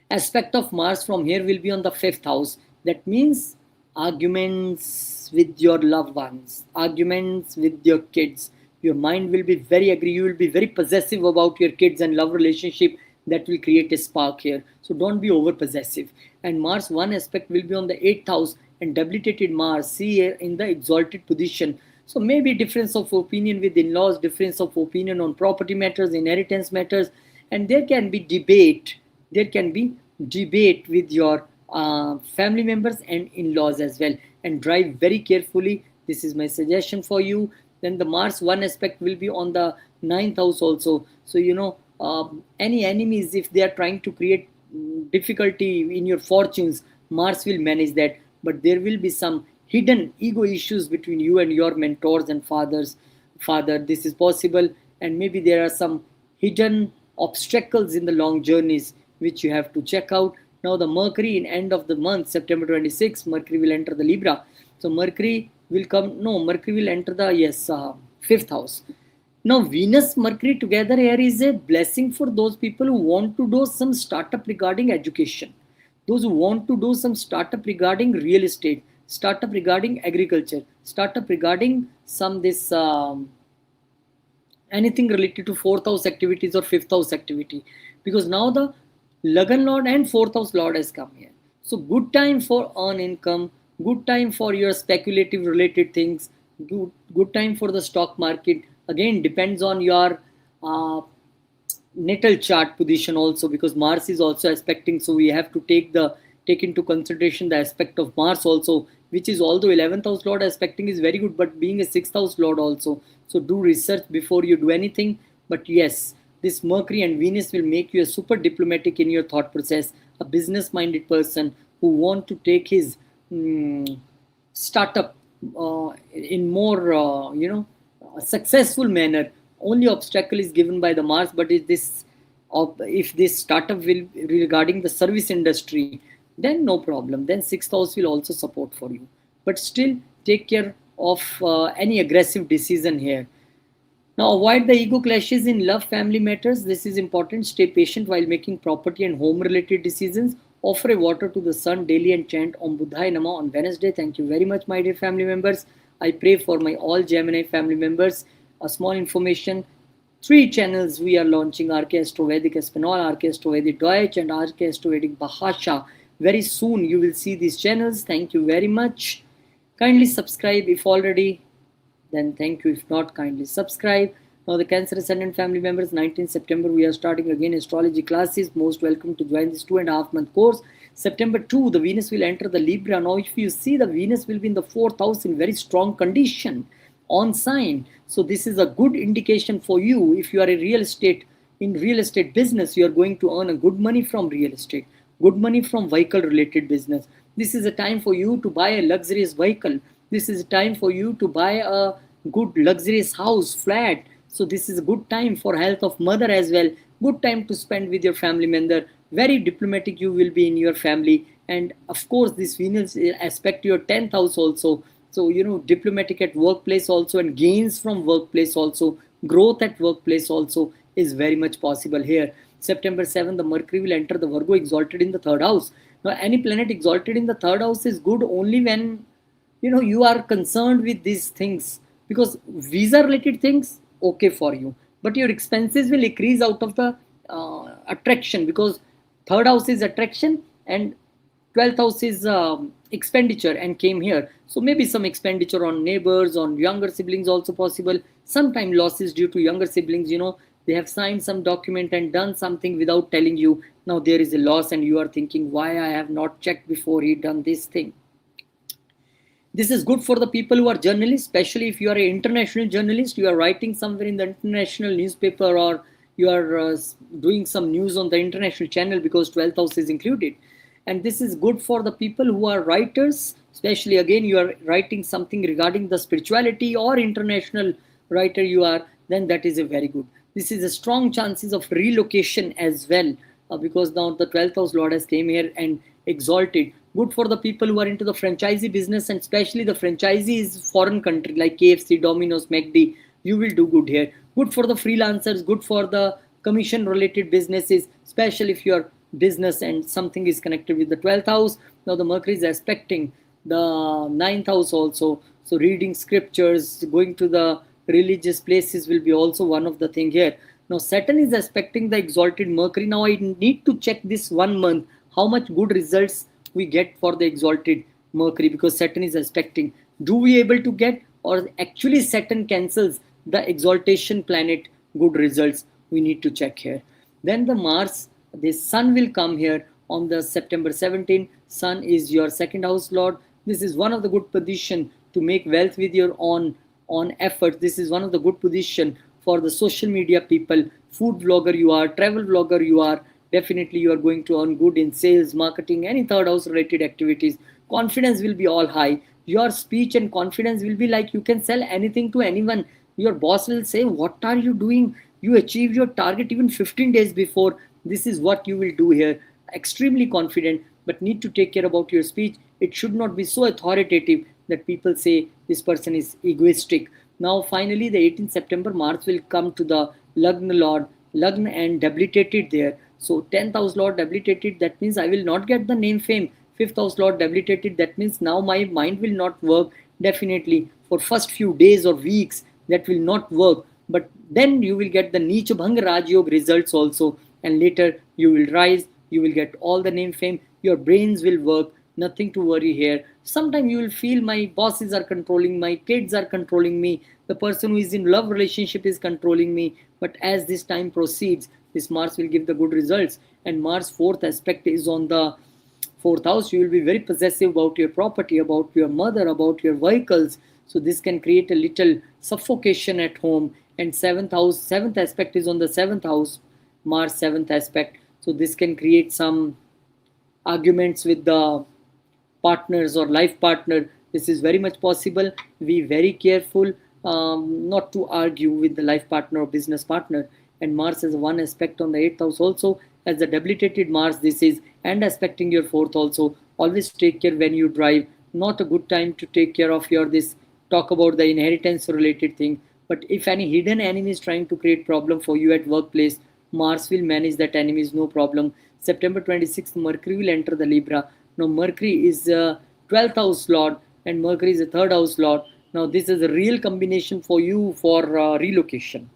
aspect of Mars from here will be on the 5th house. That means arguments with your loved ones, arguments with your kids. Your mind will be very angry. You will be very possessive about your kids and love relationship. That will create a spark here. So don't be over possessive. And Mars, one aspect will be on the 8th house and debilitated Mars, see here in the exalted position. So maybe difference of opinion with in-laws, difference of opinion on property matters, inheritance matters, and there can be debate. There can be debate with your family members and in-laws as well. And drive very carefully. This is my suggestion for you. Then the Mars one aspect will be on the 9th house also. So any enemies, if they are trying to create difficulty in your fortunes, Mars will manage that. But there will be some hidden ego issues between you and your mentors and father. This is possible, and maybe there are some hidden obstacles in the long journeys which you have to check out. Now the Mercury in end of the month, September 26, Mercury will enter the Libra. So Mercury will enter the 5th house. Now Venus Mercury together here is a blessing for those people who want to do some startup regarding education, those who want to do some startup regarding real estate, startup regarding agriculture, startup regarding some this anything related to 4th house activities or 5th house activity, because now the Lagan Lord and 4th house Lord has come here. So good time for earn income, good time for your speculative related things, good time for the stock market. Again, depends on your natal chart position also, because Mars is also aspecting. So we have to take into consideration the aspect of Mars also, which is, although 11th house Lord aspecting is very good, but being a 6th house Lord also. So do research before you do anything. But yes, this Mercury and Venus will make you a super diplomatic in your thought process, a business minded person who want to take his startup in more a successful manner. Only obstacle is given by the Mars, but if this startup will regarding the service industry, then no problem, then 6th house will also support for you. But still take care of any aggressive decision here. Now avoid the ego clashes in love family matters. This is important. Stay patient while making property and home related decisions. Offer a water to the sun daily and chant Om Buddhaya Nama on Wednesday. Thank you very much, my dear family members. I pray for my all Gemini family members. A small information: 3 channels we are launching: RK Astro Vedic Espanol, RK Astro Vedic Deutsch, and RK Astro Vedic Bahasha. Very soon you will see these channels. Thank you very much. Kindly subscribe if already, then thank you. If not, kindly subscribe. Now the Cancer Ascendant family members, 19th September we are starting again astrology classes. Most welcome to join this 2.5 month course. September 2, the Venus will enter the Libra. Now if you see, the Venus will be in the 4th house in very strong condition on sign. So this is a good indication for you. If you are in real estate business, you are going to earn a good money from real estate, good money from vehicle related business. This is a time for you to buy a luxurious vehicle. This is a time for you to buy a good luxurious house, flat. So this is a good time for health of mother as well. Good time to spend with your family very diplomatic you will be in your family. And of course this Venus aspect your 10th house also, so diplomatic at workplace also, and gains from workplace also, growth at workplace also is very much possible here. September 7th, the Mercury will enter the Virgo exalted in the third house. Now any planet exalted in the third house is good only when you are concerned with these things, because visa related things okay for you, but your expenses will increase out of the attraction, because third house is attraction and 12th house is expenditure and came here. So maybe some expenditure on neighbors, on younger siblings also possible. Sometime losses due to younger siblings, they have signed some document and done something without telling you. Now there is a loss and you are thinking, why I have not checked before he done this thing. This is good for the people who are journalists, especially if you are an international journalist, you are writing somewhere in the international newspaper, or you are doing some news on the international channel, because 12th house is included. And this is good for the people who are writers, especially again you are writing something regarding the spirituality or international writer you are, then that is a very good. This is a strong chances of relocation as well, because now the 12th house lord has came here and exalted. Good for the people who are into the franchisee business, and especially the franchisee is foreign country like KFC, Domino's, McD, you will do good here. Good for the freelancers, good for the commission related businesses, especially if your business and something is connected with the 12th house. Now the Mercury is aspecting the 9th house also, so reading scriptures, going to the religious places will be also one of the thing here. Now Saturn is aspecting the exalted Mercury. Now I need to check this 1 month how much good results we get for the exalted Mercury, because Saturn is aspecting. Do we able to get, or actually Saturn cancels the exaltation planet good results? We need to check here. Then the Mars, the Sun will come here on the September 17th. Sun is your second house lord. This is one of the good position to make wealth with your own effort. This is one of the good position for the social media people, food vlogger you are, travel vlogger you are, definitely you are going to earn good in sales, marketing, any third house related activities. Confidence will be all high. Your speech and confidence will be like you can sell anything to anyone. Your boss will say, what are you doing? You achieved your target even 15 days before. This is what you will do here. Extremely confident, but need to take care about your speech. It should not be so authoritative that people say this person is egoistic. Now finally the 18th September, Mars will come to the Lagna Lord, Lagna and debilitated there. So 10th house lord debilitated, that means I will not get the name fame. 5th house lord debilitated, that means now my mind will not work. Definitely for first few days or weeks that will not work, but then you will get the Neecha Bhang Raj Yog results also, and later you will rise, you will get all the name fame, your brains will work, nothing to worry here. Sometimes you will feel my bosses are controlling, my kids are controlling me, the person who is in love relationship is controlling me, but as this time proceeds, this Mars will give the good results. And Mars fourth aspect is on the fourth house. You will be very possessive about your property, about your mother, about your vehicles. So this can create a little suffocation at home. And seventh house, seventh aspect is on the seventh house, Mars seventh aspect. So this can create some arguments with the partners or life partner. This is very much possible. Be very careful not to argue with the life partner or business partner. And Mars has one aspect on the 8th house also, as the debilitated Mars this is, and aspecting your 4th also. Always take care when you drive. Not a good time to take care of your this, talk about the inheritance related thing. But if any hidden enemy is trying to create problem for you at workplace, Mars will manage that enemies, no problem. September 26th, Mercury will enter the Libra. Now Mercury is a 12th house lord and Mercury is a 3rd house lord. Now this is a real combination for you for relocation.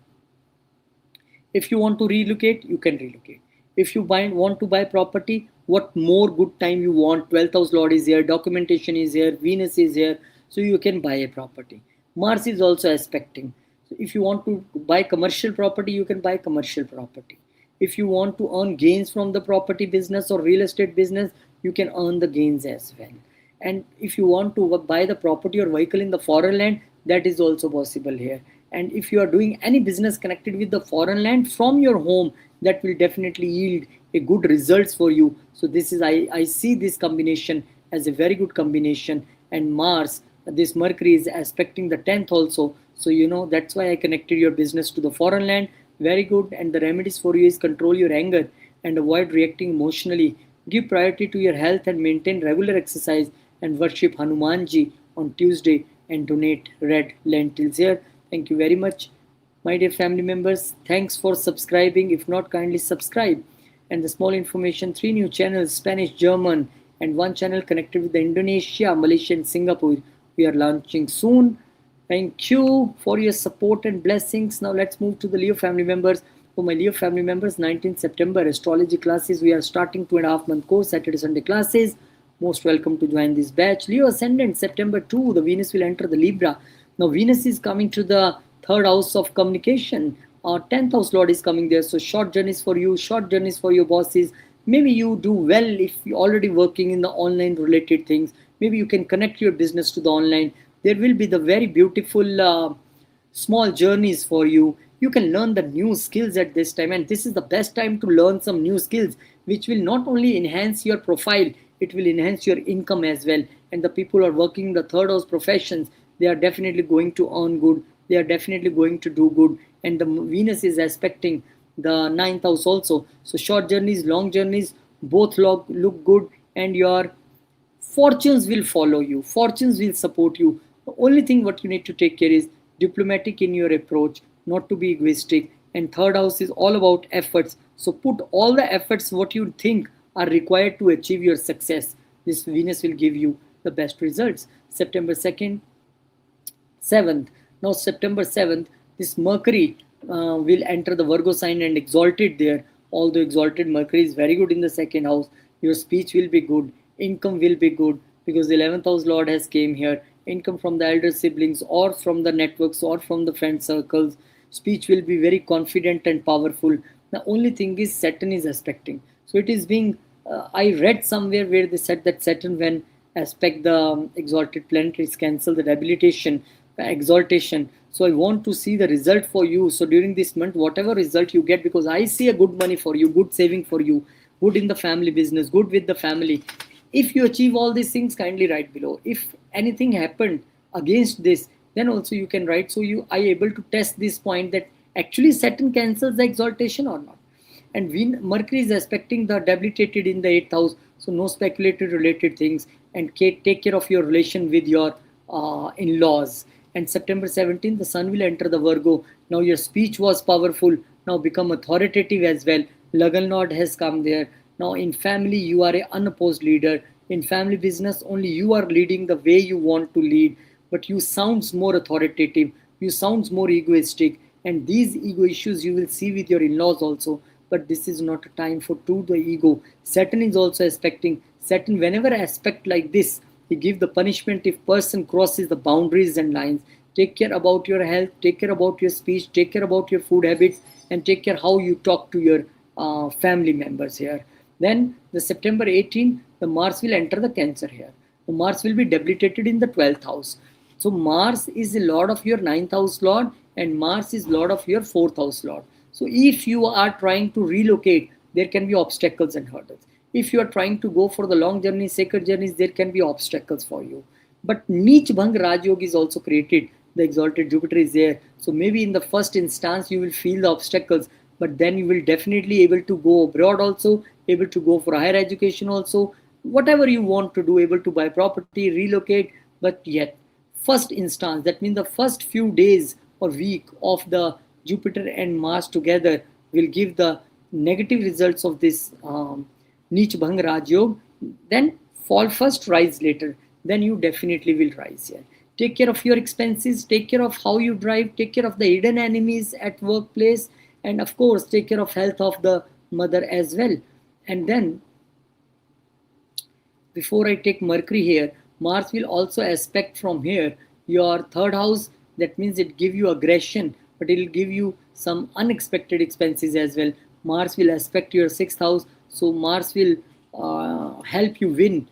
If you want to relocate, you can relocate. If you want to buy property, what more good time you want? 12th house lord is here, documentation is here, Venus is here, so you can buy a property. Mars is also aspecting. So if you want to buy commercial property, you can buy commercial property. If you want to earn gains from the property business or real estate business, you can earn the gains as well. And if you want to buy the property or vehicle in the foreign land, that is also possible here. And if you are doing any business connected with the foreign land from your home, that will definitely yield a good results for you. So this is, I see this combination as a very good combination. And Mars, this Mercury is aspecting the 10th also. So that's why I connected your business to the foreign land. Very good. And the remedies for you is control your anger. and avoid reacting emotionally. Give priority to your health and maintain regular exercise and worship Hanumanji on Tuesday and donate red lentils here. Thank you very much, my dear family members. Thanks for subscribing. If not, kindly subscribe. And the small information, 3 new channels, Spanish, German, and 1 channel connected with the Indonesia, Malaysia, and Singapore. We are launching soon. Thank you for your support and blessings. Now let's move to the Leo family members. For my Leo family members, 19th September astrology classes. We are starting 2.5 month course, Saturday, Sunday classes. Most welcome to join this batch. Leo ascendant, September 2, the Venus will enter the Libra. Now Venus is coming to the third house of communication. Our 10th house Lord is coming there. So short journeys for you, short journeys for your bosses. Maybe you do well if you're already working in the online related things. Maybe you can connect your business to the online. There will be the very beautiful small journeys for you. You can learn the new skills at this time, and this is the best time to learn some new skills which will not only enhance your profile, it will enhance your income as well. And the people who are working in the third house professions, they are definitely going to earn good, they are definitely going to do good. And the Venus is aspecting the ninth house also. So short journeys, long journeys, both look good, and your fortunes will follow you, fortunes will support you. The only thing what you need to take care is diplomatic in your approach, not to be egoistic. And third house is all about efforts. So put all the efforts what you think are required to achieve your success. This Venus will give you the best results. September 2nd, 7th. Now September 7th, this Mercury will enter the Virgo sign and exalted there. Although exalted Mercury is very good in the second house, your speech will be good, income will be good, because the 11th house Lord has came here. Income from the elder siblings or from the networks or from the friend circles. Speech will be very confident and powerful. The only thing is Saturn is aspecting. So it is being, I read somewhere where they said that Saturn when aspect the exalted planet is cancel the debilitation, exaltation. So I want to see the result for you. So during this month, whatever result you get, because I see a good money for you, good saving for you, good in the family business, good with the family. If you achieve all these things, kindly write below. If anything happened against this, then also you can write. So you are able to test this point that actually Saturn cancels the exaltation or not. And Mercury is aspecting the debilitated in the 8th house. So no speculated related things, and take care of your relation with your in-laws. And September 17th, the Sun will enter the Virgo. Now your speech was powerful, now become authoritative as well. Lagan Lord has come there. Now in family, you are an unopposed leader. In family business, only you are leading the way you want to lead. But you sounds more authoritative. You sounds more egoistic. And these ego issues you will see with your in-laws also. But this is not a time for the ego. Saturn is also aspecting. Saturn, whenever aspect like this, he give the punishment if person crosses the boundaries and lines. Take care about your health. Take care about your speech. Take care about your food habits. And take care how you talk to your family members here. Then the September 18th, the Mars will enter the Cancer here. The Mars will be debilitated in the 12th house. So Mars is the Lord of your 9th house Lord, and Mars is Lord of your 4th house Lord. So if you are trying to relocate, there can be obstacles and hurdles. If you are trying to go for the long journeys, sacred journeys, there can be obstacles for you. But Neech Bhang Raj Yoga is also created. The exalted Jupiter is there. So maybe in the first instance, you will feel the obstacles, but then you will definitely able to go abroad also, able to go for higher education also, whatever you want to do, able to buy property, relocate. But yet, first instance, that means the first few days or week of the Jupiter and Mars together will give the negative results of this Neech Bhang Raj Yoga. Then fall first, rise later. Then you definitely will rise here. Take care of your expenses, take care of how you drive, take care of the hidden enemies at workplace, and of course, take care of health of the mother as well. And then, before I take Mercury here, Mars will also aspect from here your third house. That means it give you aggression, but it will give you some unexpected expenses as well. Mars will aspect your 6th house, so Mars will help you win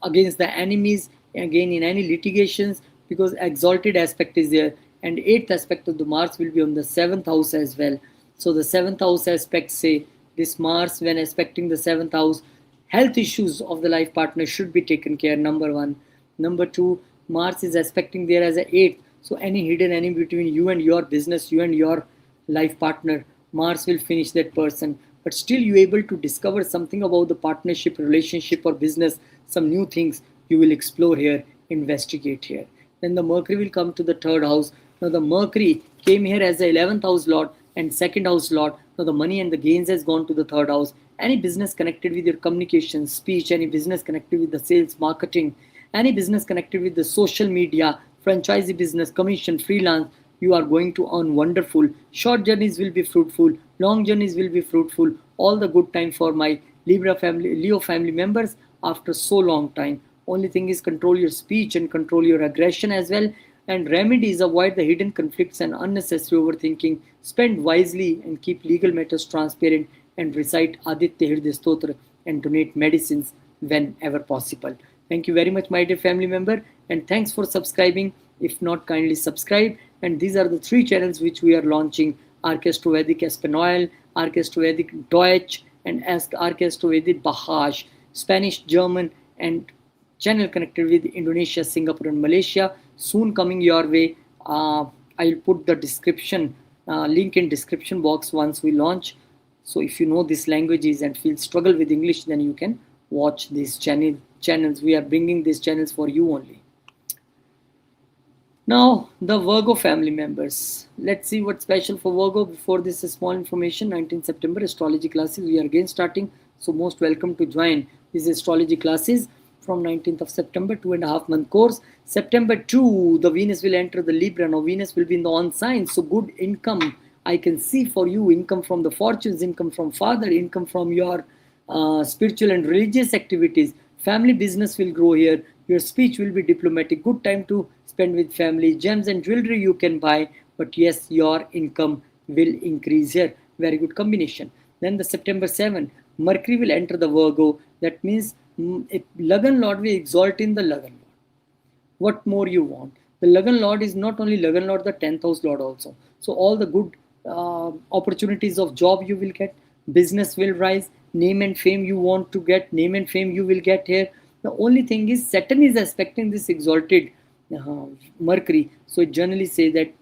against the enemies, again in any litigations, because exalted aspect is there. And 8th aspect of the Mars will be on the 7th house as well. So the 7th house aspect, say this Mars when aspecting the 7th house, health issues of the life partner should be taken care, number 1. Number 2, Mars is aspecting there as a 8th. So any hidden enemy between you and your business, you and your life partner, Mars will finish that person. but still you able to discover something about the partnership, relationship, or business, some new things you will explore here, investigate here. Then the Mercury will come to the third house. Now the Mercury came here as the 11th house lord and second house lord. Now the money and the gains has gone to the third house. Any business connected with your communication, speech, any business connected with the sales, marketing, any business connected with the social media, franchisee business, commission, freelance, you are going to earn wonderful. Short journeys will be fruitful, long journeys will be fruitful. All the good time for my Libra family, Leo family members after so long time. Only thing is control your speech and control your aggression as well. And remedies, avoid the hidden conflicts and unnecessary overthinking. Spend wisely and keep legal matters transparent, and recite Aditya Hriday Stotra and donate medicines whenever possible. Thank you very much, my dear family member, and thanks for subscribing. If not, kindly subscribe. And these are the three channels which we are launching: Archestrovedic Espanol, Archestrovedic Deutsch, and Archestrovedic Bahaj, Spanish, German, and channel connected with Indonesia, Singapore, and Malaysia. Soon coming your way. I'll put the description link in description box once we launch. So if you know these languages and feel struggle with English, then you can watch these channels. We are bringing these channels for you only. Now, the Virgo family members. Let's see what's special for Virgo. Before this, is small information. 19th September astrology classes. We are again starting. So most welcome to join these astrology classes from 19th of September, 2.5 month course. September 2, the Venus will enter the Libra. Now Venus will be in the on sign. So good income I can see for you. Income from the fortunes, income from father, income from your spiritual and religious activities. Family business will grow here. Your speech will be diplomatic. Good time to spend with family. Gems and jewelry you can buy. But yes, your income will increase here. Very good combination. Then the September 7, Mercury will enter the Virgo. That means Lagan Lord will exalt in the Lagan Lord. What more you want? The Lagan Lord is not only Lagan Lord, the 10th house Lord also. So all the good opportunities of job you will get. Business will rise. Name and fame you want to get. Name and fame you will get here. The only thing is Saturn is aspecting this exalted Mercury. So it generally say that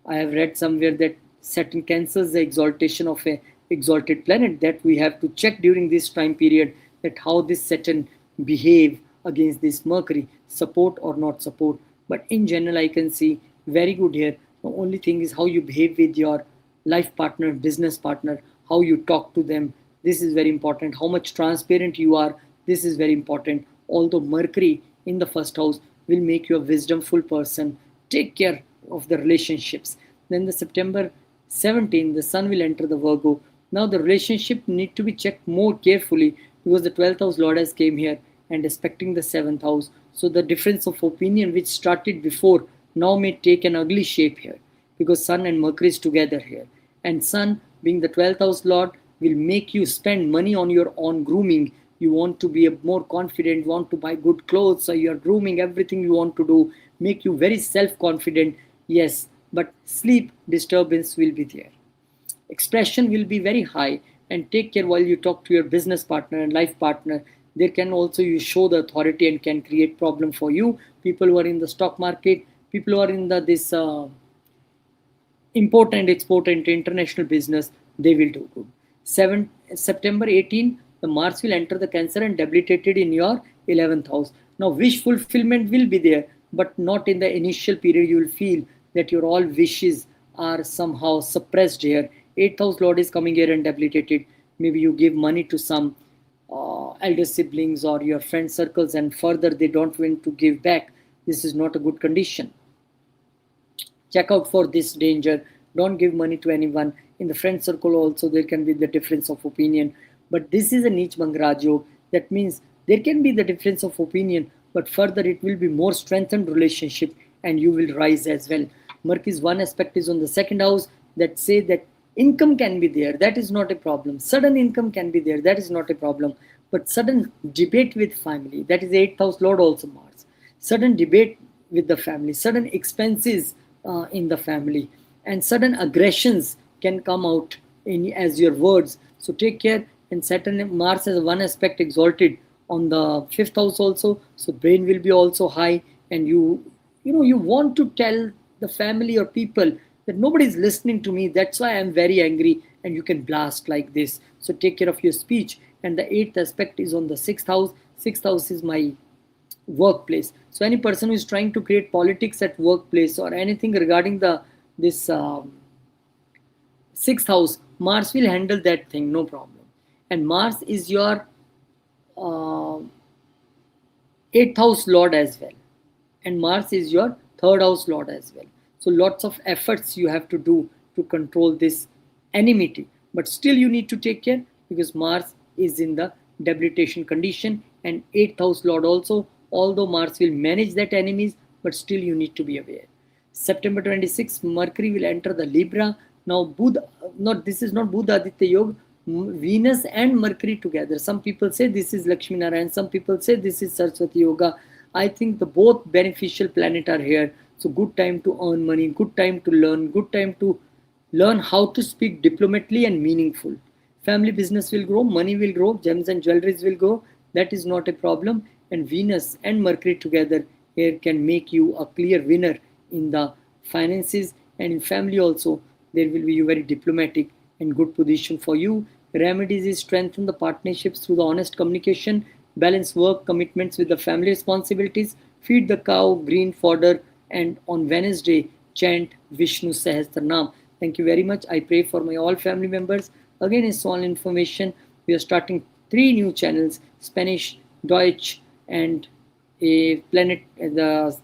I have read somewhere that Saturn cancels the exaltation of a exalted planet. That we have to check during this time period that how this Saturn behave against this Mercury, support or not support. But in general, I can see very good here. The only thing is how you behave with your life partner, business partner, how you talk to them. This is very important. How much transparent you are. This is very important. Although Mercury in the first house will make you a wisdomful person. Take care of the relationships. Then the September 17, the Sun will enter the Virgo. Now the relationship need to be checked more carefully because the 12th house Lord has came here and aspecting the 7th house. So the difference of opinion which started before now may take an ugly shape here because Sun and Mercury is together here. And Sun being the 12th house Lord will make you spend money on your own grooming. You want to be more confident, want to buy good clothes, so you're grooming everything you want to do, make you very self-confident. Yes, but sleep disturbance will be there. Expression will be very high, and take care while you talk to your business partner and life partner. There can also you show the authority and can create problem for you. People who are in the stock market, people who are in this import and export and international business, they will do good. September 18, the Mars will enter the Cancer and debilitated in your 11th house. Now wish fulfillment will be there, but not in the initial period. You will feel that your all wishes are somehow suppressed here. 8th house Lord is coming here and debilitated. Maybe you give money to some elder siblings or your friend circles and further they don't want to give back. This is not a good condition. Check out for this danger. Don't give money to anyone. In the friend circle also there can be the difference of opinion. But this is a Neech Bhangraj Yog. That means there can be the difference of opinion, but further it will be more strengthened relationship and you will rise as well. Mercury's one aspect is on the second house that say that income can be there. That is not a problem. Sudden income can be there. That is not a problem. But sudden debate with family, that is 8th house Lord also Mars. Sudden debate with the family, sudden expenses in the family, and sudden aggressions can come out in as your words. So take care. And Saturn, Mars has one aspect exalted on the 5th house also. So brain will be also high, and you want to tell the family or people that nobody is listening to me. That's why I'm very angry. and you can blast like this. So take care of your speech. And the eighth aspect is on the sixth house. Sixth house is my workplace. So any person who is trying to create politics at workplace or anything regarding the this sixth house, Mars will handle that thing, no problem. And Mars is your uh, eighth house lord as well, and Mars is your third house lord as well. So lots of efforts you have to do to control this enmity, but still you need to take care because Mars is in the debilitation condition, and eighth house lord also. Although Mars will manage that enemies, but still you need to be aware. September 26th, Mercury will enter the Libra. Now, Buddha, not this is not Buddha Aditya Yoga, Venus and Mercury together. Some people say this is Lakshmi Narayan, some people say this is Saraswati Yoga. I think the both beneficial planet are here. So, good time to earn money, good time to learn, good time to learn how to speak diplomatically and meaningful. Family business will grow, money will grow, gems and jewelries will grow. That is not a problem. And Venus and Mercury together here can make you a clear winner in the finances, and in family also there will be a very diplomatic and good position for you. Remedies is strengthen the partnerships through the honest communication, balance work commitments with the family responsibilities, feed the cow green fodder, and on Wednesday chant Vishnu Sahasranam. Thank you very much. I pray for my all family members. Again, it's all information. We are starting 3 new channels: Spanish, Deutsch, and a planet, the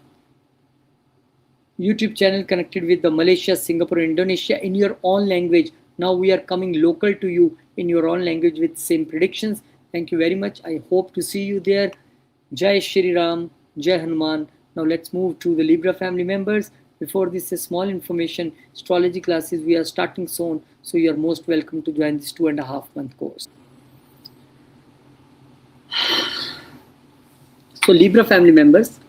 YouTube channel connected with the Malaysia, Singapore, Indonesia in your own language. Now we are coming local to you in your own language with same predictions. Thank you very much. I hope to see you there. Jai Shri Ram, Jai Hanuman. Now let's move to the Libra family members. Before this, a small information: astrology classes we are starting soon, so you are most welcome to join this 2.5-month course. So Libra family members,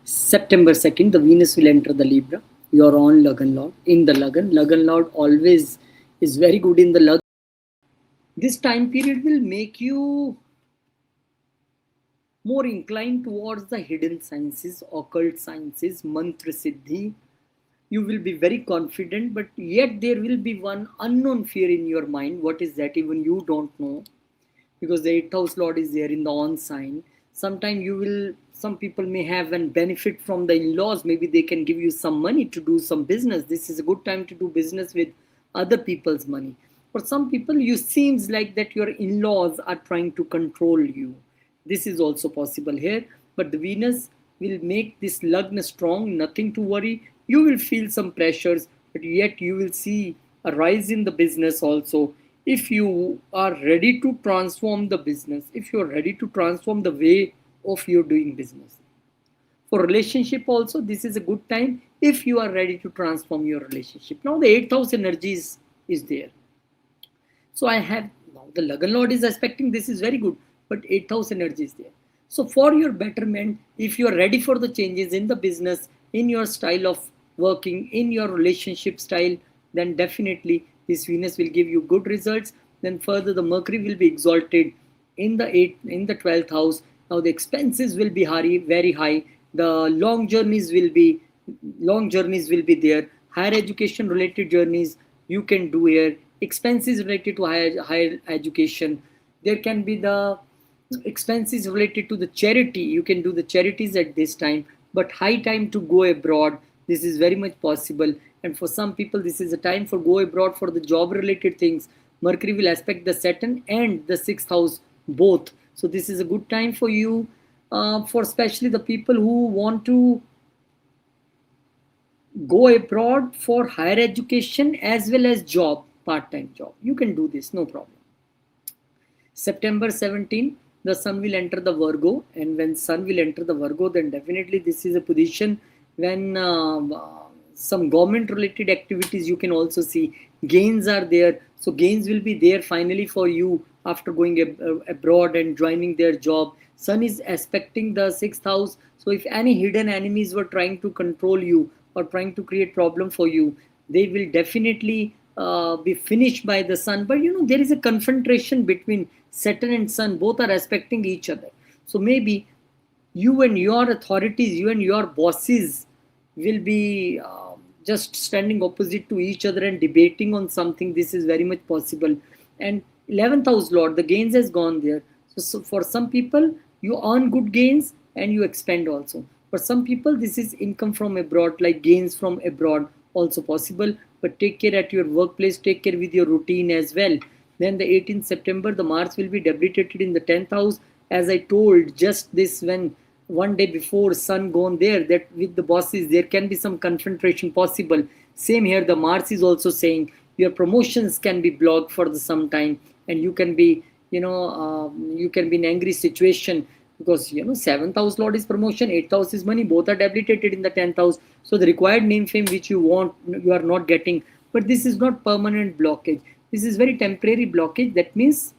September 2nd, the Venus will enter the Libra, your own Lagan Lord. In the Lagan, Lagan Lord always is very good in the Lagan. This time period will make you more inclined towards the hidden sciences, occult sciences, mantra siddhi. You will be very confident, but yet there will be one unknown fear in your mind. What is that? Even you don't know, because the 8th house lord is there in the on sign. Sometime you will, some people may have and benefit from the in-laws. Maybe they can give you some money to do some business. This is a good time to do business with other people's money. For some people, you seems like that your in-laws are trying to control you. This is also possible here. But the Venus will make this Lagna strong, nothing to worry. You will feel some pressures, but yet you will see a rise in the business also. If you are ready to transform the business, if you are ready to transform the way of your doing business. For relationship also, this is a good time if you are ready to transform your relationship. Now the 8th house energies is there. So I have, now the Lagan Lord is aspecting, this is very good, but 8th house energy is there. So for your betterment, if you are ready for the changes in the business, in your style of working, in your relationship style, then definitely this Venus will give you good results. Then further, the Mercury will be exalted in the 12th house. Now the expenses will be very high. The long journeys will be there. Higher education related journeys you can do here. Expenses related to higher education. There can be the expenses related to the charity. You can do the charities at this time. But high time to go abroad. This is very much possible. And for some people, this is a time for go abroad for the job related things. Mercury will aspect the Saturn and the 6th house both. So this is a good time for you, for especially the people who want to go abroad for higher education as well as job, part-time job. You can do this, no problem. September 17, the Sun will enter the Virgo, and when Sun will enter the Virgo, then definitely this is a position when some government related activities you can also see. Gains are there. So gains will be there finally for you after going abroad and joining their job. Sun is aspecting the 6th house. So if any hidden enemies were trying to control you or trying to create problem for you, they will definitely be finished by the Sun. But you know, there is a confrontation between Saturn and Sun. Both are aspecting each other. So maybe you and your authorities, you and your bosses will be just standing opposite to each other and debating on something. This is very much possible. And 11th house lord, the gains has gone there. So for some people, you earn good gains and you expend also. For some people, this is income from abroad, like gains from abroad, also possible. But take care at your workplace, take care with your routine as well. Then the 18th September, the Mars will be debilitated in the 10th house. As I told just this, when one day before sun gone there, that with the bosses there can be some confrontation possible. Same here, the Mars is also saying your promotions can be blocked for the some time, and you can be, you can be in angry situation, because 7th house lord is promotion, 8th house is money, both are debilitated in the 10th house. So the required name fame which you want, you are not getting. But this is not permanent blockage, this is very temporary blockage. That means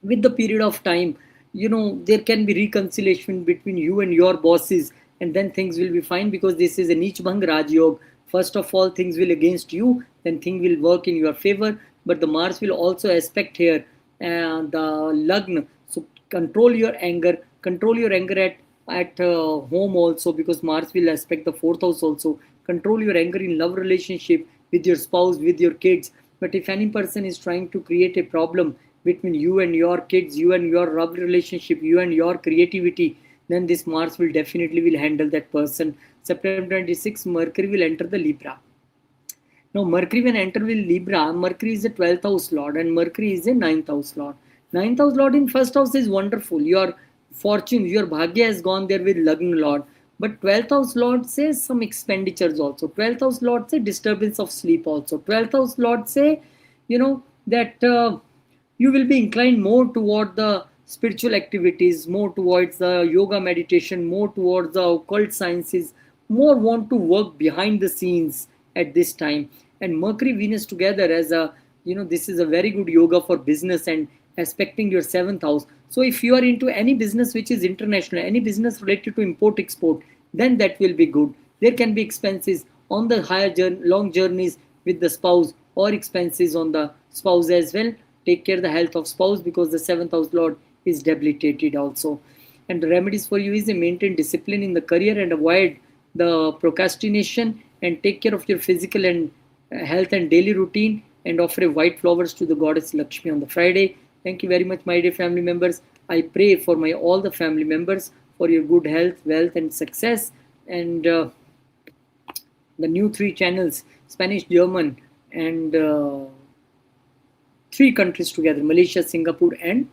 with the period of time, there can be reconciliation between you and your bosses, and then things will be fine, because this is a Neech Bhang Raj Yog. First of all, things will against you, then thing will work in your favor. But the Mars will also aspect here the Lagna. So control your anger at home also, because Mars will aspect the 4th house also. Control your anger in love relationship, with your spouse, with your kids. But if any person is trying to create a problem between you and your kids, you and your love relationship, you and your creativity, then this Mars will definitely will handle that person. September 26, Mercury will enter the Libra. Now, Mercury when enter with Libra, Mercury is a 12th house lord and Mercury is a 9th house lord. 9th house lord in first house is wonderful. Your fortune, your bhagya has gone there with Lagna lord. But 12th house lord says some expenditures also. 12th house lord say disturbance of sleep also. 12th house lord say, that you will be inclined more toward the spiritual activities, more towards the yoga meditation, more towards the occult sciences, more want to work behind the scenes at this time. And Mercury Venus together as a, this is a very good yoga for business and aspecting your 7th house. So if you are into any business which is international, any business related to import export, then that will be good. There can be expenses on the long journeys with the spouse, or expenses on the spouse as well. Take care of the health of spouse, because the 7th house lord is debilitated also. And the remedies for you is to maintain discipline in the career and avoid the procrastination, and take care of your physical and health and daily routine, and offer a white flowers to the goddess Lakshmi on the Friday. Thank you very much, my dear family members. I pray for all the family members for your good health, wealth, and success. And the new 3 channels, Spanish, German, and 3 countries together, Malaysia, Singapore, and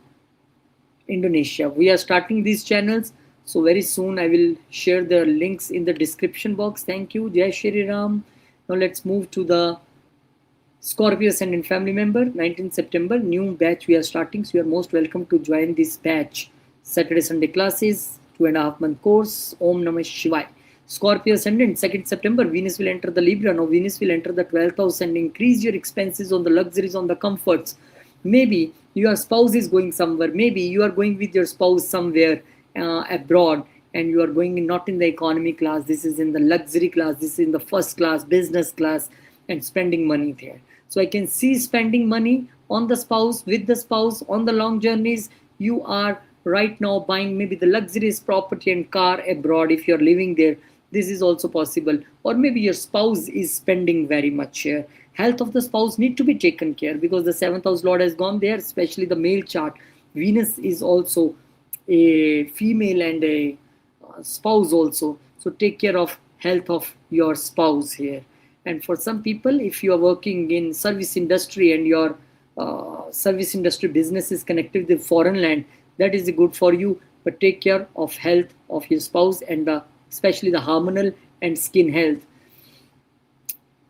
Indonesia. We are starting these channels, so very soon I will share the links in the description box. Thank you. Jai Shri Ram. Now let's move to the Scorpio Ascendant family member. 19th September, new batch we are starting, so you are most welcome to join this batch. Saturday, Sunday classes, 2.5 month course. Om Namah Shivaya. Scorpio Ascendant, 2nd September, Venus will enter the Libra. Now Venus will enter the 12th house and increase your expenses on the luxuries, on the comforts. Maybe your spouse is going somewhere. Maybe you are going with your spouse somewhere abroad, and you are going not in the economy class. This is in the luxury class. This is in the first class, business class, and spending money there. So I can see spending money on the spouse, with the spouse, on the long journeys. You are right now buying maybe the luxurious property and car abroad if you're living there. This is also possible. Or maybe your spouse is spending very much here. Health of the spouse need to be taken care, because the 7th house lord has gone there, especially the male chart. Venus is also a female and a spouse also. So take care of health of your spouse here. And for some people, if you are working in service industry and your service industry business is connected with foreign land, that is good for you. But take care of health of your spouse, and especially the hormonal and skin health.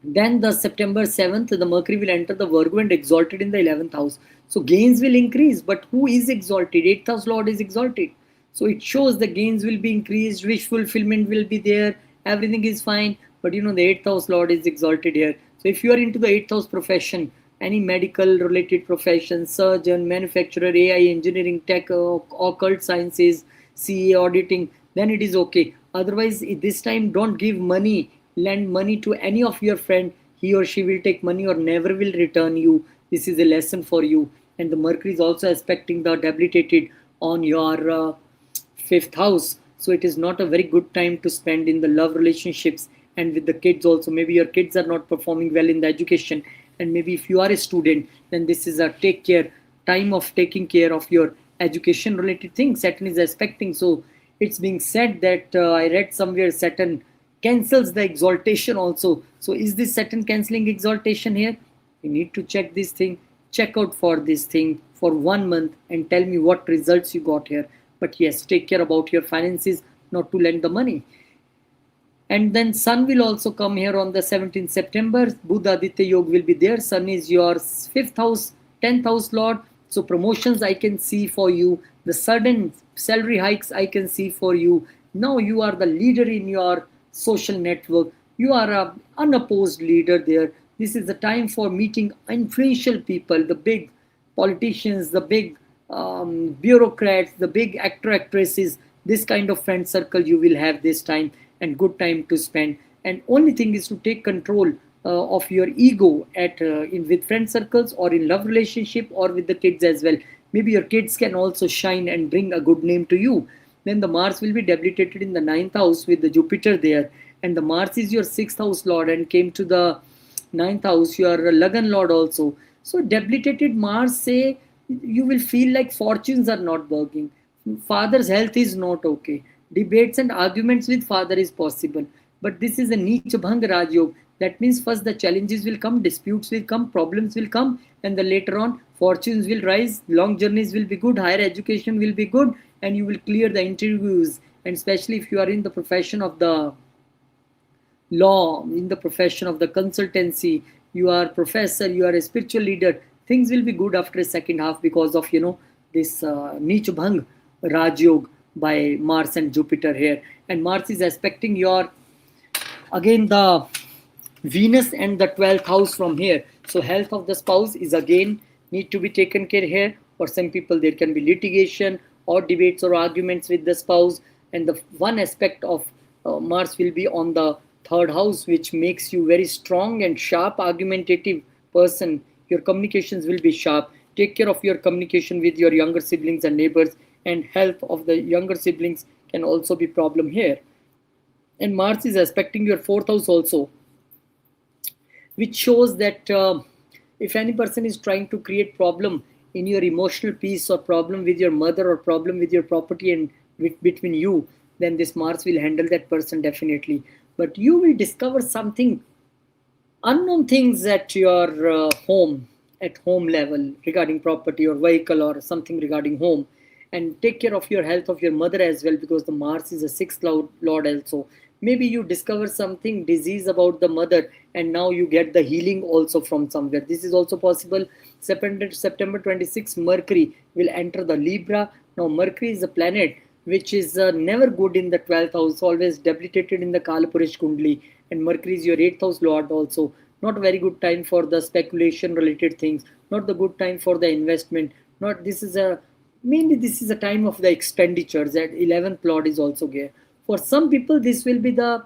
Then the September 7th, the Mercury will enter the Virgo and exalted in the 11th house. So gains will increase, but who is exalted? 8th house lord is exalted. So it shows the gains will be increased, wish fulfillment will be there, everything is fine. But the 8th house lord is exalted here. So if you are into the 8th house profession, any medical related profession, surgeon, manufacturer, AI, engineering, tech, occult sciences, CA, auditing, then it is okay. Otherwise, this time don't give money, lend money to any of your friend. He or she will take money or never will return you. This is a lesson for you. And the Mercury is also aspecting the debilitated on your 5th house. So it is not a very good time to spend in the love relationships and with the kids also. Maybe your kids are not performing well in the education, and maybe if you are a student, then this is a take care time of taking care of your education related things. Saturn is aspecting. So it's being said that I read somewhere Saturn cancels the exaltation also. So is this Saturn cancelling exaltation here? You need to check this thing. Check out for this thing for 1 month and tell me what results you got here. But yes, take care about your finances, not to lend the money. And then Sun will also come here on the 17th September. Buddha Aditya Yoga will be there. Sun is your 5th house, 10th house lord. So promotions I can see for you. The sudden salary hikes I can see for you. Now you are the leader in your social network. You are an unopposed leader there. This is the time for meeting influential people, the big politicians, the big bureaucrats, the big actresses. This kind of friend circle you will have this time, and good time to spend. And only thing is to take control of your ego at in with friend circles or in love relationship or with the kids as well. Maybe your kids can also shine and bring a good name to you. Then the Mars will be debilitated in the ninth house with the Jupiter there, and the Mars is your sixth house lord and came to the ninth house, your Lagan lord also. So debilitated Mars say you will feel like fortunes are not working, father's health is not okay, debates and arguments with father is possible. But this is a Neech Bhang Rajyog. That means first the challenges will come, disputes will come, problems will come, and then later on fortunes will rise, long journeys will be good, higher education will be good, and you will clear the interviews. And especially if you are in the profession of the law, in the profession of the consultancy, you are professor, you are a spiritual leader, things will be good after a second half because of this Neech Bhang Rajyog by Mars and Jupiter here. And Mars is aspecting your again the Venus and the 12th house from here. So health of the spouse is again need to be taken care here. For some people there can be litigation or debates or arguments with the spouse, and the one aspect of Mars will be on the third house, which makes you very strong and sharp argumentative person. Your communications will be sharp. Take care of your communication with your younger siblings and neighbors, and health of the younger siblings can also be problem here. And Mars is aspecting your fourth house also, which shows that if any person is trying to create problem in your emotional peace or problem with your mother or problem with your property and between you, then this Mars will handle that person definitely. But you will discover something unknown things at your home, at home level regarding property or vehicle or something regarding home. And take care of your health of your mother as well, because the Mars is a sixth lord also. Maybe you discover something disease about the mother and now you get the healing also from somewhere. This is also possible. September 26, Mercury will enter the Libra. Now Mercury is a planet which is never good in the 12th house, always debilitated in the Kalapurish Kundli, and Mercury is your 8th house lord also. Not very good time for the speculation related things, not the good time for the investment. Not this is a mainly this is a time of the expenditures. That 11th lord is also there. For some people this will be the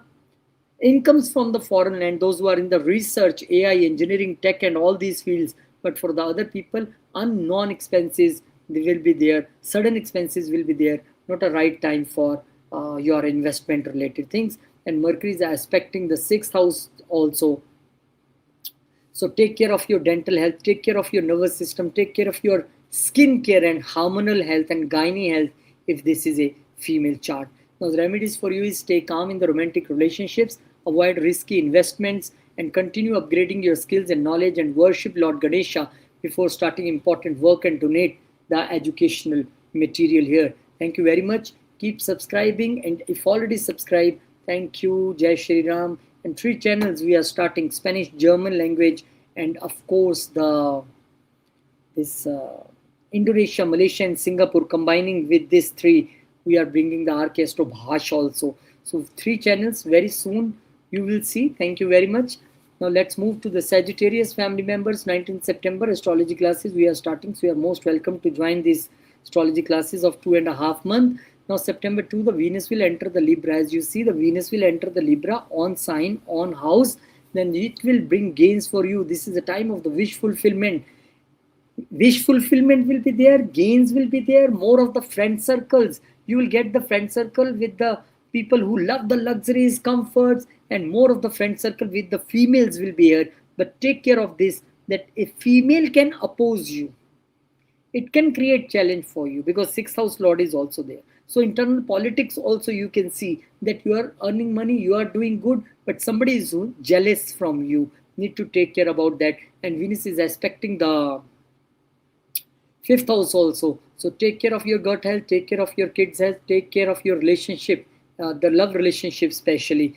incomes from the foreign land, those who are in the research, AI, engineering, tech and all these fields. But for the other people, unknown expenses they will be there, sudden expenses will be there, not a right time for your investment related things. And Mercury is aspecting the sixth house also. So take care of your dental health, take care of your nervous system, take care of your skin care and hormonal health and gynae health if this is a female chart. Now the remedies for you is stay calm in the romantic relationships, avoid risky investments, and continue upgrading your skills and knowledge, and worship Lord Ganesha before starting important work and donate the educational material here. Thank you very much. Keep subscribing, and if already subscribed, thank you. Jai Shri Ram. And 3 channels we are starting: Spanish, German language, and of course this Indonesia, Malaysia, and Singapore. Combining with these 3, we are bringing the RK Astro Bhash also. So 3 channels very soon you will see. Thank you very much. Now let's move to the Sagittarius family members. 19th September astrology classes we are starting. So you are most welcome to join these astrology classes of 2.5 months. Now September 2, the Venus will enter the Libra. As you see, the Venus will enter the Libra on sign, on house. Then it will bring gains for you. This is a time of the wish fulfillment. Wish fulfillment will be there, gains will be there, more of the friend circles. You will get the friend circle with the People who love the luxuries, comforts, and more of the friend circle with the females will be here. But take care of this, that a female can oppose you, it can create challenge for you, because sixth house lord is also there. So internal politics also, you can see that you are earning money, you are doing good, but somebody is jealous from you, need to take care about that. And Venus is aspecting the fifth house also, so take care of your gut health, take care of your kids health, take care of your relationship, the love relationship especially,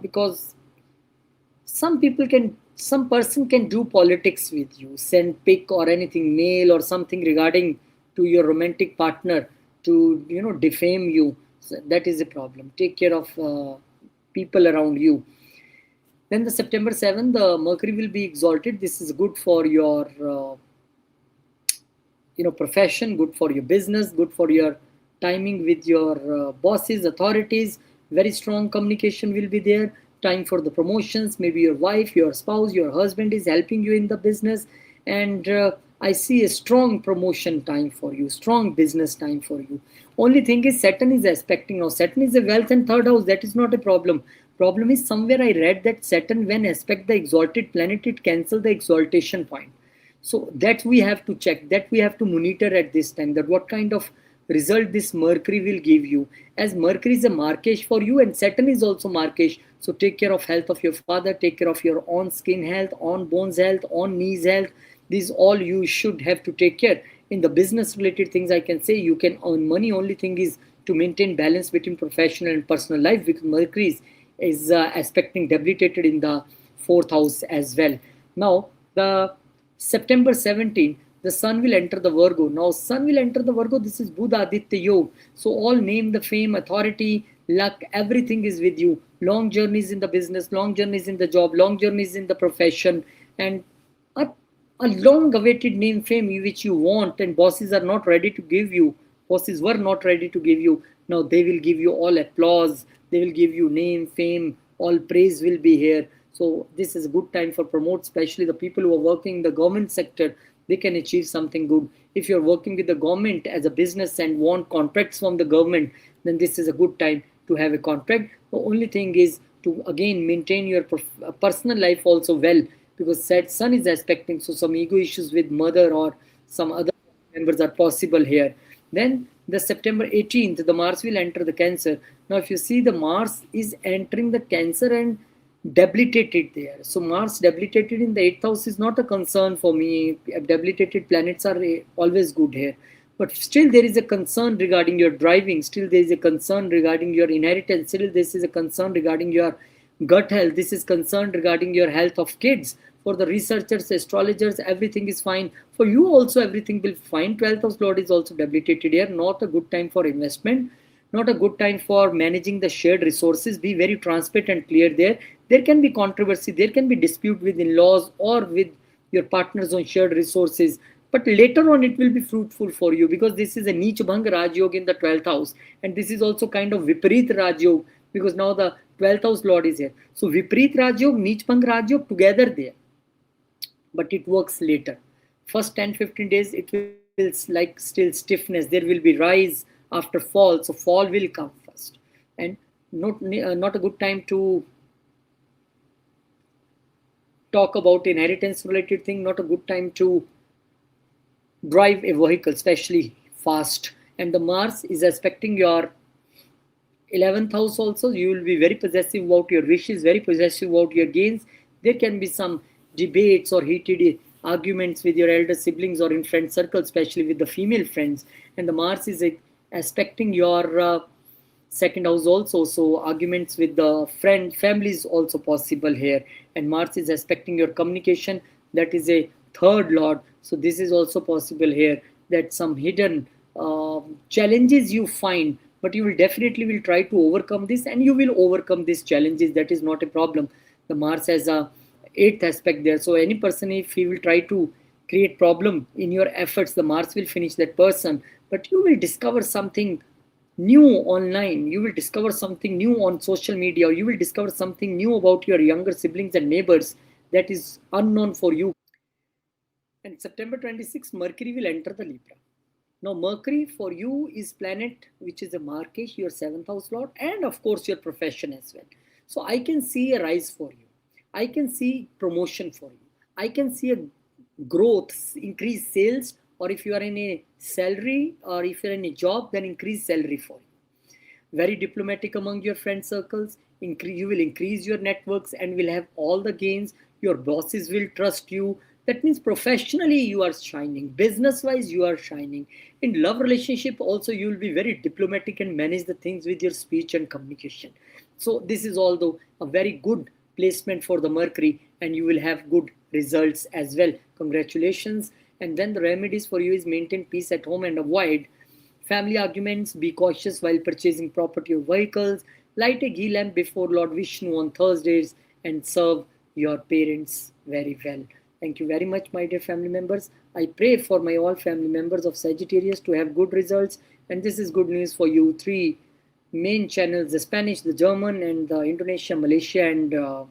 because some person can do politics with you, send pic or anything, mail or something regarding to your romantic partner, to defame you. So that is a problem. Take care of people around you. Then the September 7th, the Mercury will be exalted. This is good for your profession, good for your business, good for your timing with your bosses, authorities. Very strong communication will be there. Time for the promotions, maybe your wife, your spouse, your husband is helping you in the business. And I see a strong promotion time for you, strong business time for you. Only thing is Saturn is aspecting. Now Saturn is a wealth and third house, that is not a problem is, somewhere I read that Saturn when aspect the exalted planet, it cancel the exaltation point. So that we have to check, that we have to monitor at this time, that what kind of result this Mercury will give you, as Mercury is a Markesh for you and Saturn is also Markesh. So take care of health of your father, take care of your own skin health, on bones health, on knees health. These all you should have to take care. In the business related things, I can say you can earn money. Only thing is to maintain balance between professional and personal life, because Mercury is aspecting debilitated in the fourth house as well. Now the September 17th, the sun will enter the Virgo. Now, sun will enter the Virgo. This is Buddha Aditya Yoga. So, all name, the fame, authority, luck, everything is with you. Long journeys in the business, long journeys in the job, long journeys in the profession, and a, a long awaited name, fame which you want, and bosses are not ready to give you. Bosses were not ready to give you. Now, they will give you all applause. They will give you name, fame, all praise will be here. So this is a good time for promote, especially the people who are working in the government sector. They can achieve something good. If you're working with the government as a business and want contracts from the government, then this is a good time to have a contract. The only thing is to again maintain your personal life also well, because said sun is aspecting, so some ego issues with mother or some other members are possible here. Then the September 18th, the Mars will enter the Cancer. Now, if you see, the Mars is entering the Cancer and debilitated there. So Mars debilitated in the 8th house is not a concern for me. Debilitated planets are always good here. But still there is a concern regarding your driving. Still there is a concern regarding your inheritance. Still this is a concern regarding your gut health. This is concerned regarding your health of kids. For the researchers, astrologers, everything is fine. For you also, everything will fine. 12th house Lord is also debilitated here. Not a good time for investment. Not a good time for managing the shared resources. Be very transparent and clear there. There can be controversy. There can be dispute with in-laws or with your partners on shared resources. But later on, it will be fruitful for you, because this is a Neech Bhang Raj Yoga in the 12th house. And this is also kind of Viparit Raj Yoga, because now the 12th house Lord is here. So Viparit Raj Yoga, Neech Bhang Raj Yoga together there. But it works later. First 10-15 days, it will like still stiffness. There will be rise after fall. So fall will come first. And not a good time to talk about inheritance related thing, not a good time to drive a vehicle, especially fast. And the Mars is aspecting your 11th house also. You will be very possessive about your wishes, very possessive about your gains. There can be some debates or heated arguments with your elder siblings or in friend circle, especially with the female friends. And the Mars is aspecting your second house also, so arguments with the family is also possible here. And Mars is aspecting your communication, that is a third lord, so this is also possible here, that some hidden challenges you find, but you will definitely will try to overcome this, and you will overcome these challenges. That is not a problem. The Mars has a eighth aspect there, so any person, if he will try to create problem in your efforts, the Mars will finish that person. But you will discover something new online, you will discover something new on social media, or you will discover something new about your younger siblings and neighbors that is unknown for you. And September 26th, Mercury will enter the Libra. Now, Mercury for you is planet which is a Markesh, your seventh house lord, and of course your profession as well. So I can see a rise for you. I can see promotion for you. I can see a growth, increased sales, or if you are in a salary or if you're in a job, then increase salary for you. Very diplomatic among your friend circles. You will increase your networks and will have all the gains. Your bosses will trust you. That means professionally you are shining, business wise you are shining. In love relationship also you will be very diplomatic and manage the things with your speech and communication. So this is although a very good placement for the Mercury, and you will have good results as well. Congratulations. And then the remedies for you is maintain peace at home and avoid family arguments. Be cautious while purchasing property or vehicles. Light a ghee lamp before Lord Vishnu on Thursdays and serve your parents very well. Thank you very much, my dear family members. I pray for my all family members of Sagittarius to have good results. And this is good news for you. Three main channels, the Spanish, the German, and the Indonesia, Malaysia, and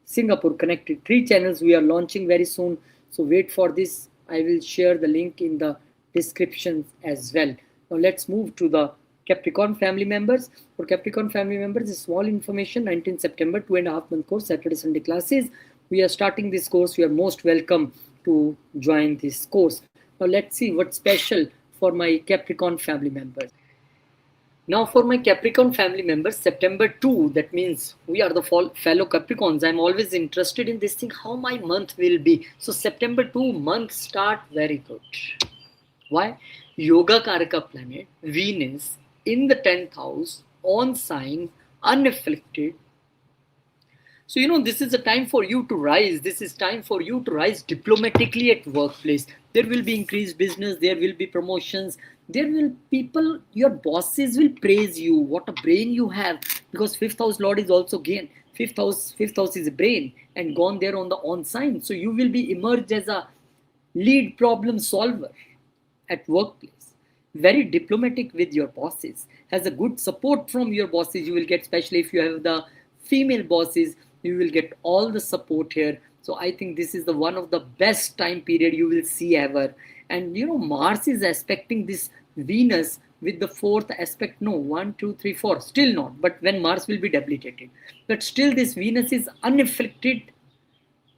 Singapore connected. Three channels we are launching very soon. So wait for this. I will share the link in the description as well. Now let's move to the Capricorn family members. For Capricorn family members, a small information, 19 September, 2.5-month course, Saturday, Sunday classes. We are starting this course. You are most welcome to join this course. Now let's see what's special for my Capricorn family members. Now for my Capricorn family members, September 2, that means we are the fellow Capricorns. I'm always interested in this thing, how my month will be. So September 2, month start very good. Why? Yoga Karaka planet, Venus, in the 10th house, on sign, unafflicted. So, this is a time for you to rise. This is time for you to rise diplomatically at workplace. There will be increased business. There will be promotions. There will people, your bosses will praise you. What a brain you have. Because 5th house Lord is also gain. Fifth house is a brain and gone there on the on sign. So you will be emerged as a lead problem solver at workplace. Very diplomatic with your bosses. Has a good support from your bosses. You will get, especially if you have the female bosses, you will get all the support here. So I think this is the one of the best time period you will see ever. And Mars is aspecting this Venus with the 4th aspect. No, 1, 2, 3, 4, still not. But when Mars will be debilitated, but still this Venus is unafflicted.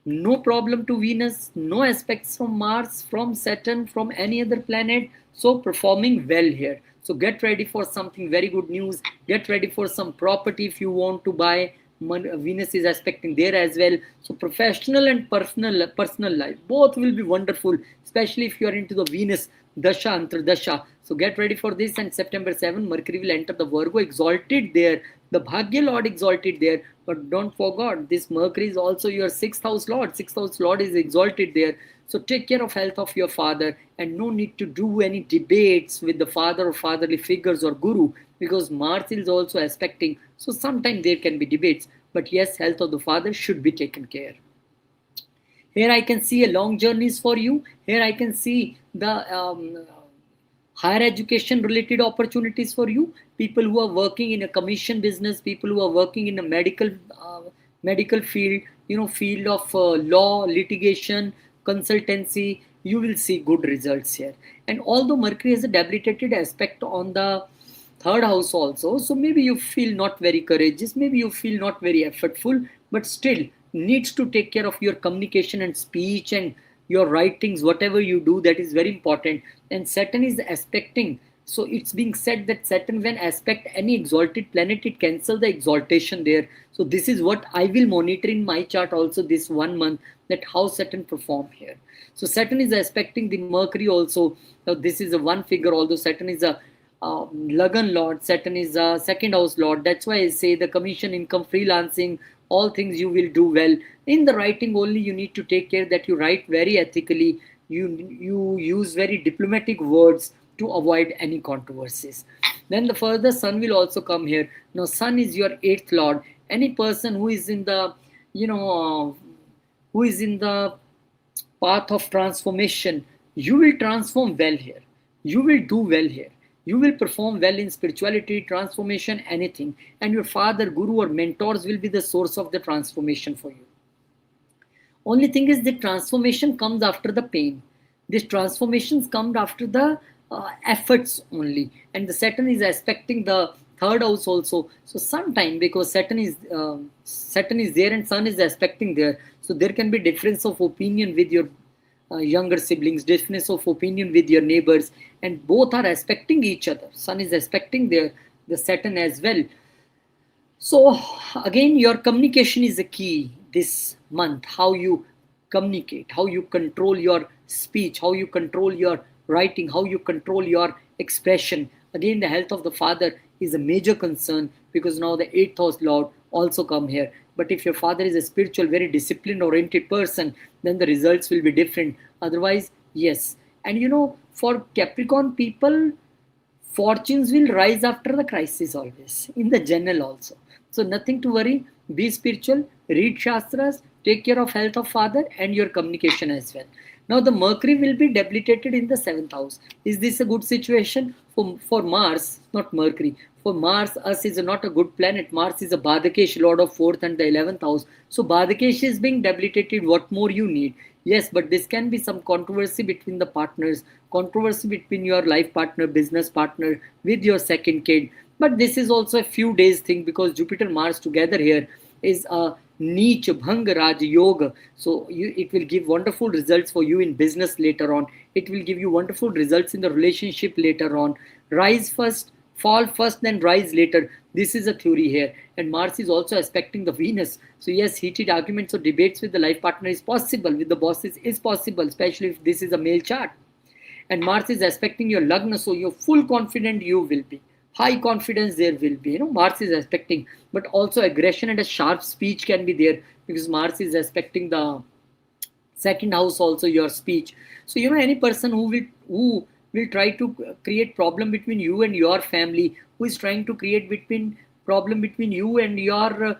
No problem to Venus, no aspects from Mars, from Saturn, from any other planet. So performing well here. So get ready for something very good news. Get ready for some property if you want to buy. Venus is aspecting there as well. So professional and personal life, both will be wonderful, especially if you are into the Venus Dasha, Antardasha. So get ready for this. And September 7, Mercury will enter the Virgo exalted there. The Bhagya Lord exalted there. But don't forget, this Mercury is also your 6th house Lord. 6th house Lord is exalted there. So take care of health of your father, and no need to do any debates with the father or fatherly figures or guru, because Mars is also aspecting. So sometimes there can be debates, but yes, health of the father should be taken care. Here I can see a long journeys for you. Here I can see the higher education related opportunities for you. People who are working in a commission business, people who are working in a medical field, field of law, litigation, consultancy, you will see good results here. And although Mercury has a debilitated aspect on the 3rd house also, so maybe you feel not very courageous, maybe you feel not very effortful, but still needs to take care of your communication and speech and your writings, whatever you do, that is very important. And Saturn is aspecting. So it's being said that Saturn, when aspect any exalted planet, it cancels the exaltation there. So this is what I will monitor in my chart also this 1 month, that how Saturn perform here. So Saturn is aspecting the Mercury also. Now this is a one figure, although Saturn is a Lagan Lord, Saturn is a 2nd house Lord. That's why I say the commission income, freelancing, all things you will do well. In the writing only, you need to take care that you write very ethically. You use very diplomatic words to avoid any controversies. Then the further Sun will also come here. Now Sun is your 8th Lord. Any person who is in the, who is in the path of transformation, you will transform well here. You will do well here. You will perform well in spirituality, transformation, anything. And your father, guru, or mentors will be the source of the transformation for you. Only thing is the transformation comes after the pain. These transformations come after the efforts only. And the Saturn is aspecting the third house also. So sometime, because Saturn is there and Sun is aspecting there, so there can be difference of opinion with your younger siblings, difference of opinion with your neighbors, and both are aspecting each other. Sun is aspecting the Saturn as well. So again, your communication is a key this month. How you communicate, how you control your speech, how you control your writing, how you control your expression. Again, the health of the father is a major concern, because now the eighth house lord also come here. But if your father is a spiritual, very disciplined oriented person, then the results will be different. Otherwise, yes. And for Capricorn people, fortunes will rise after the crisis always, in the general also. So nothing to worry. Be spiritual, read Shastras, take care of health of father and your communication as well. Now the Mercury will be debilitated in the seventh house. Is this a good situation? For Mars, not Mercury. For Mars, us is not a good planet. Mars is a Badakesh, lord of fourth and the 11th house. So Badakesh is being debilitated. What more you need? Yes, but this can be some controversy between the partners, controversy between your life partner, business partner, with your second kid. But this is also a few days thing, because Jupiter Mars together here is a Neech Bhang Raj Yoga. So it will give wonderful results for you in business later on. It will give you wonderful results in the relationship later on. Rise first, fall first, then rise later. This is a theory here. And Mars is also aspecting the Venus. So yes, heated arguments or debates with the life partner is possible, with the bosses is possible, especially if this is a male chart. And Mars is aspecting your Lagna, so you're full confident you will be. High confidence there will be. Mars is aspecting, but also aggression and a sharp speech can be there, because Mars is aspecting the second house also, your speech. So any person who will try to create problem between you and your family, who is trying to create problem between you and your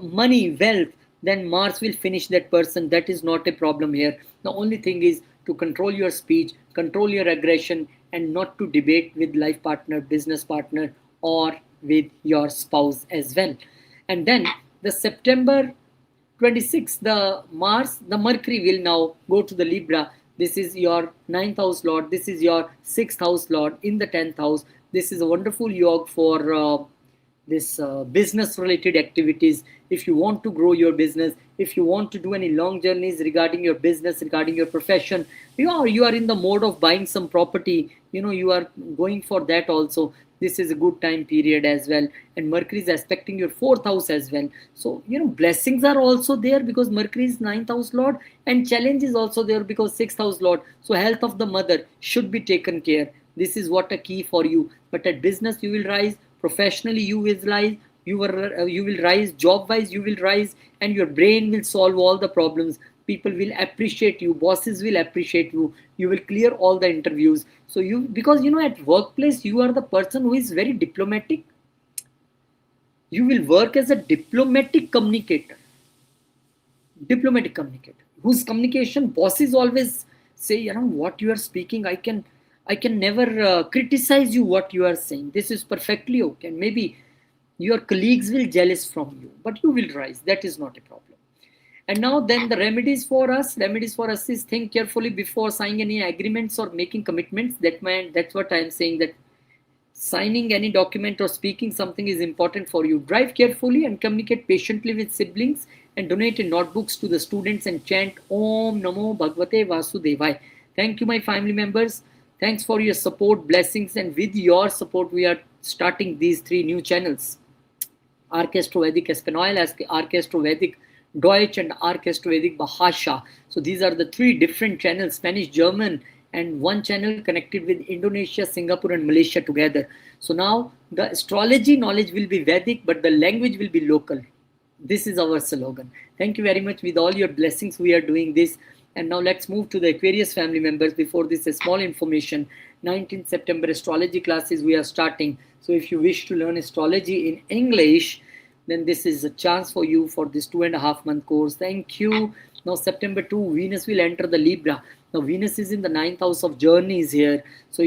money, wealth, then Mars will finish that person. That is not a problem here. The only thing is to control your speech, control your aggression, and not to debate with life partner, business partner, or with your spouse as well. And then the September 26th, the Mercury will now go to the Libra. This is your ninth house lord. This is your sixth house lord in the 10th house. This is a wonderful yoga for this business related activities. If you want to grow your business, if you want to do any long journeys regarding your business, regarding your profession, you are in the mode of buying some property, you are going for that also. This is a good time period as well. And Mercury is aspecting your fourth house as well. So blessings are also there, because Mercury is ninth house lord, and challenge is also there because sixth house lord. So health of the mother should be taken care. This is what a key for you. But at business you will rise, professionally you will rise, you will rise, job wise you will rise, and your brain will solve all the problems. People will appreciate you, bosses will appreciate you, you will clear all the interviews. So because at workplace you are the person who is very diplomatic. You will work as a diplomatic communicator, whose communication bosses always say, what you are speaking, I can never criticize you what you are saying. This is perfectly okay. And maybe your colleagues will jealous from you, but you will rise. That is not a problem. And now then the remedies for us is think carefully before signing any agreements or making commitments. That's what I am saying, that signing any document or speaking something is important for you. Drive carefully and communicate patiently with siblings, and donate in notebooks to the students and chant Om Namo Bhagavate Vasudevaya. Thank you, my family members. Thanks for your support, blessings, and with your support, we are starting these 3 new channels: Archastro-Vedic Espanol, Archastro-Vedic Deutsch, and Archastro-Vedic Bahasha. So these are the 3 different channels: Spanish, German, and one channel connected with Indonesia, Singapore, and Malaysia together. So now the astrology knowledge will be Vedic, but the language will be local. This is our slogan. Thank you very much. With all your blessings, we are doing this. And now let's move to the Aquarius family members. Before this, a small information. 19th September astrology classes we are starting. So if you wish to learn astrology in English, then this is a chance for you for this 2.5-month course. Thank you. Now September 2, Venus will enter the Libra. Now Venus is in the 9th house of journeys here. So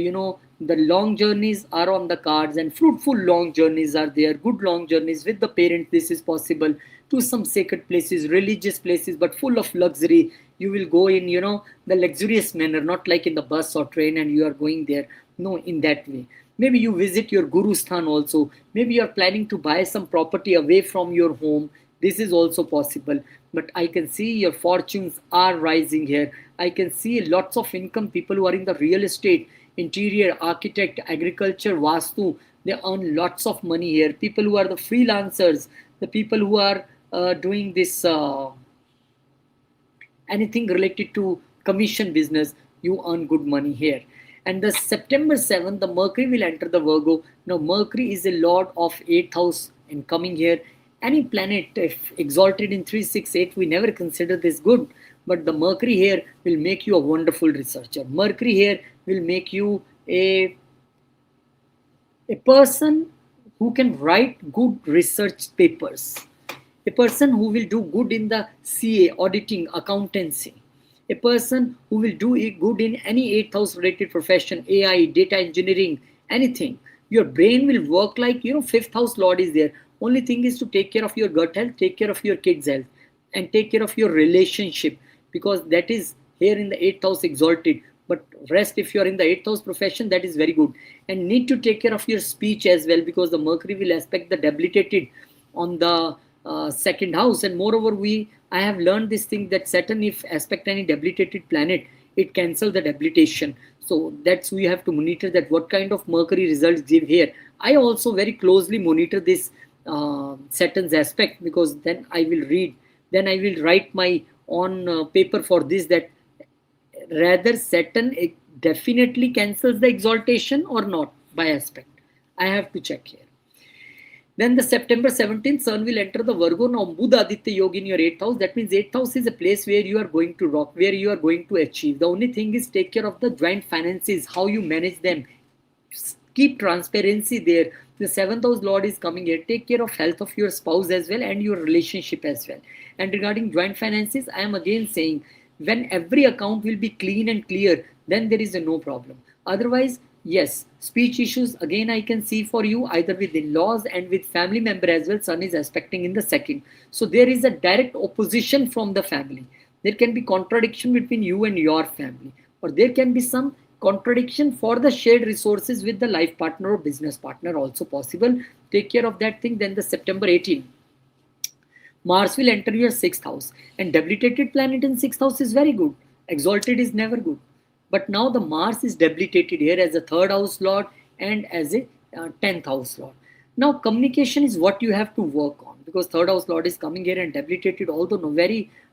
the long journeys are on the cards, and fruitful long journeys are there. Good long journeys with the parents, this is possible. To some sacred places, religious places, but full of luxury. You will go in, the luxurious manner, not like in the bus or train and you are going there. No, in that way. Maybe you visit your Guru Sthan also. Maybe you are planning to buy some property away from your home. This is also possible. But I can see your fortunes are rising here. I can see lots of income. People who are in the real estate, interior, architect, agriculture, Vastu, they earn lots of money here. People who are the freelancers, the people who are doing this. Anything related to commission business, you earn good money here. And the September 7th, the Mercury will enter the Virgo. Now, Mercury is a lord of 8th house and coming here. Any planet, if exalted in 368, we never consider this good. But the Mercury here will make you a wonderful researcher. Mercury here will make you a person who can write good research papers, a person who will do good in the CA, auditing, accountancy, a person who will do good in any 8th house related profession, AI, data engineering, anything. Your brain will work like, 5th house lord is there. Only thing is to take care of your gut health, take care of your kids' health, and take care of your relationship, because that is here in the 8th house exalted. But rest, if you are in the 8th house profession, that is very good. And need to take care of your speech as well, because the Mercury will aspect the debilitated on the second house. And moreover, I have learned this thing that Saturn, if aspect any debilitated planet, it cancel the debilitation. So that's, we have to monitor that what kind of Mercury results give here. I also very closely monitor this Saturn's aspect, because then I will read, then I will write my own paper for this, that rather Saturn it definitely cancels the exaltation or not by aspect. I have to check here. Then the September 17th, Sun will enter the Virgo. Now, Buddha Aditya Yoga in your 8th house. That means 8th house is a place where you are going to rock, where you are going to achieve. The only thing is take care of the joint finances, how you manage them. Keep transparency there. The 7th house Lord is coming here. Take care of health of your spouse as well and your relationship as well. And regarding joint finances, I am again saying, when every account will be clean and clear, then there is a no problem. Otherwise, yes, speech issues again I can see for you either with in-laws and with family member as well. Sun is aspecting in the second. So there is a direct opposition from the family. There can be contradiction between you and your family, or there can be some contradiction for the shared resources with the life partner or business partner also possible. Take care of that thing. Then the September 18th, Mars will enter your 6th house, and debilitated planet in 6th house is very good. Exalted is never good. But now the Mars is debilitated here as a 3rd house lord and as a 10th house lord. Now communication is what you have to work on, because 3rd house lord is coming here and debilitated, although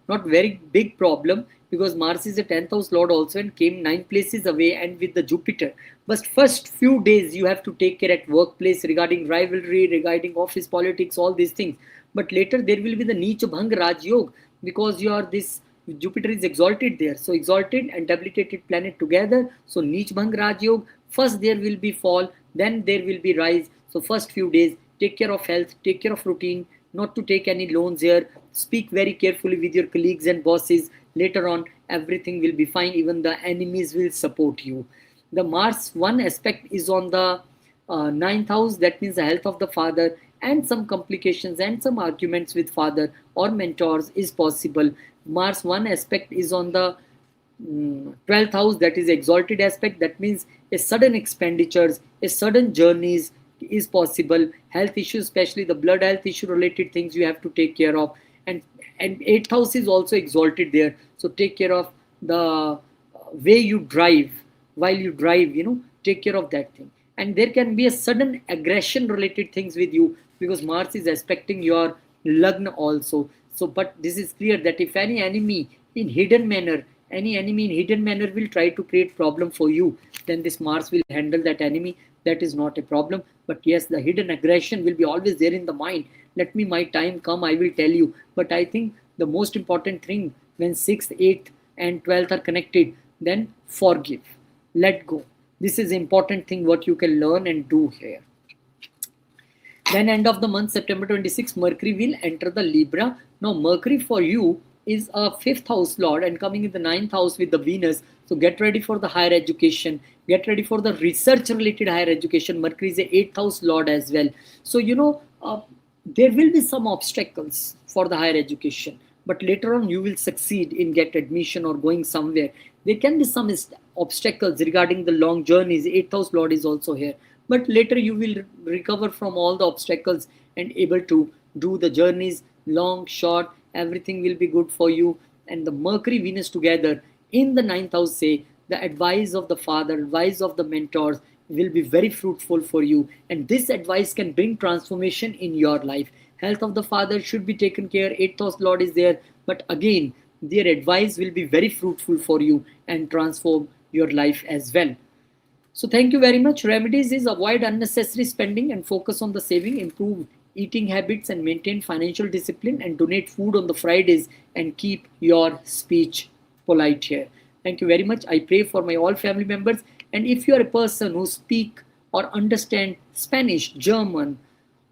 not very big problem, because Mars is a 10th house lord also and came 9 places away and with the Jupiter. But first few days you have to take care at workplace regarding rivalry, regarding office politics, all these things. But later there will be the Neech Bhang Raj Yog, because you are this Jupiter is exalted there. So exalted and debilitated planet together. So Neech Bhang Raj Yog. First there will be fall, then there will be rise. So first few days, take care of health, take care of routine, not to take any loans here. Speak very carefully with your colleagues and bosses. Later on, everything will be fine. Even the enemies will support you. The Mars 1 aspect is on the 9th house. That means the health of the father, and some complications and some arguments with father or mentors is possible. Mars 1 aspect is on the 12th house, that is exalted aspect. That means a sudden expenditures, a sudden journeys is possible. Health issues, especially the blood health issue related things, you have to take care of. And 8th house is also exalted there. So take care of the way you drive. While you drive, take care of that thing. And there can be a sudden aggression related things with you, because Mars is aspecting your Lagna also. So, but this is clear that if any enemy in hidden manner will try to create problem for you, then this Mars will handle that enemy. That is not a problem. But yes, the hidden aggression will be always there in the mind. Let me, my time come, I will tell you. But I think the most important thing, when 6th, 8th and 12th are connected, then forgive, let go. This is important thing what you can learn and do here. Then end of the month, September 26, Mercury will enter the Libra. Now Mercury for you is a 5th house lord and coming in the 9th house with the Venus. So get ready for the higher education. Get ready for the research related higher education. Mercury is a 8th house lord as well. So, there will be some obstacles for the higher education. But later on you will succeed in get admission or going somewhere. There can be some obstacles regarding the long journeys. 8th house Lord is also here. But later you will recover from all the obstacles and able to do the journeys, long, short, everything will be good for you. And the Mercury, Venus together in the 9th house say the advice of the father, advice of the mentors will be very fruitful for you. And this advice can bring transformation in your life. Health of the father should be taken care. 8th house Lord is there. But again, their advice will be very fruitful for you and transform your life as well. So thank you very much. Remedies is avoid unnecessary spending and focus on the saving, improve eating habits and maintain financial discipline, and donate food on the Fridays and keep your speech polite here. Thank you very much. I pray for my all family members. And if you are a person who speak or understand Spanish, German,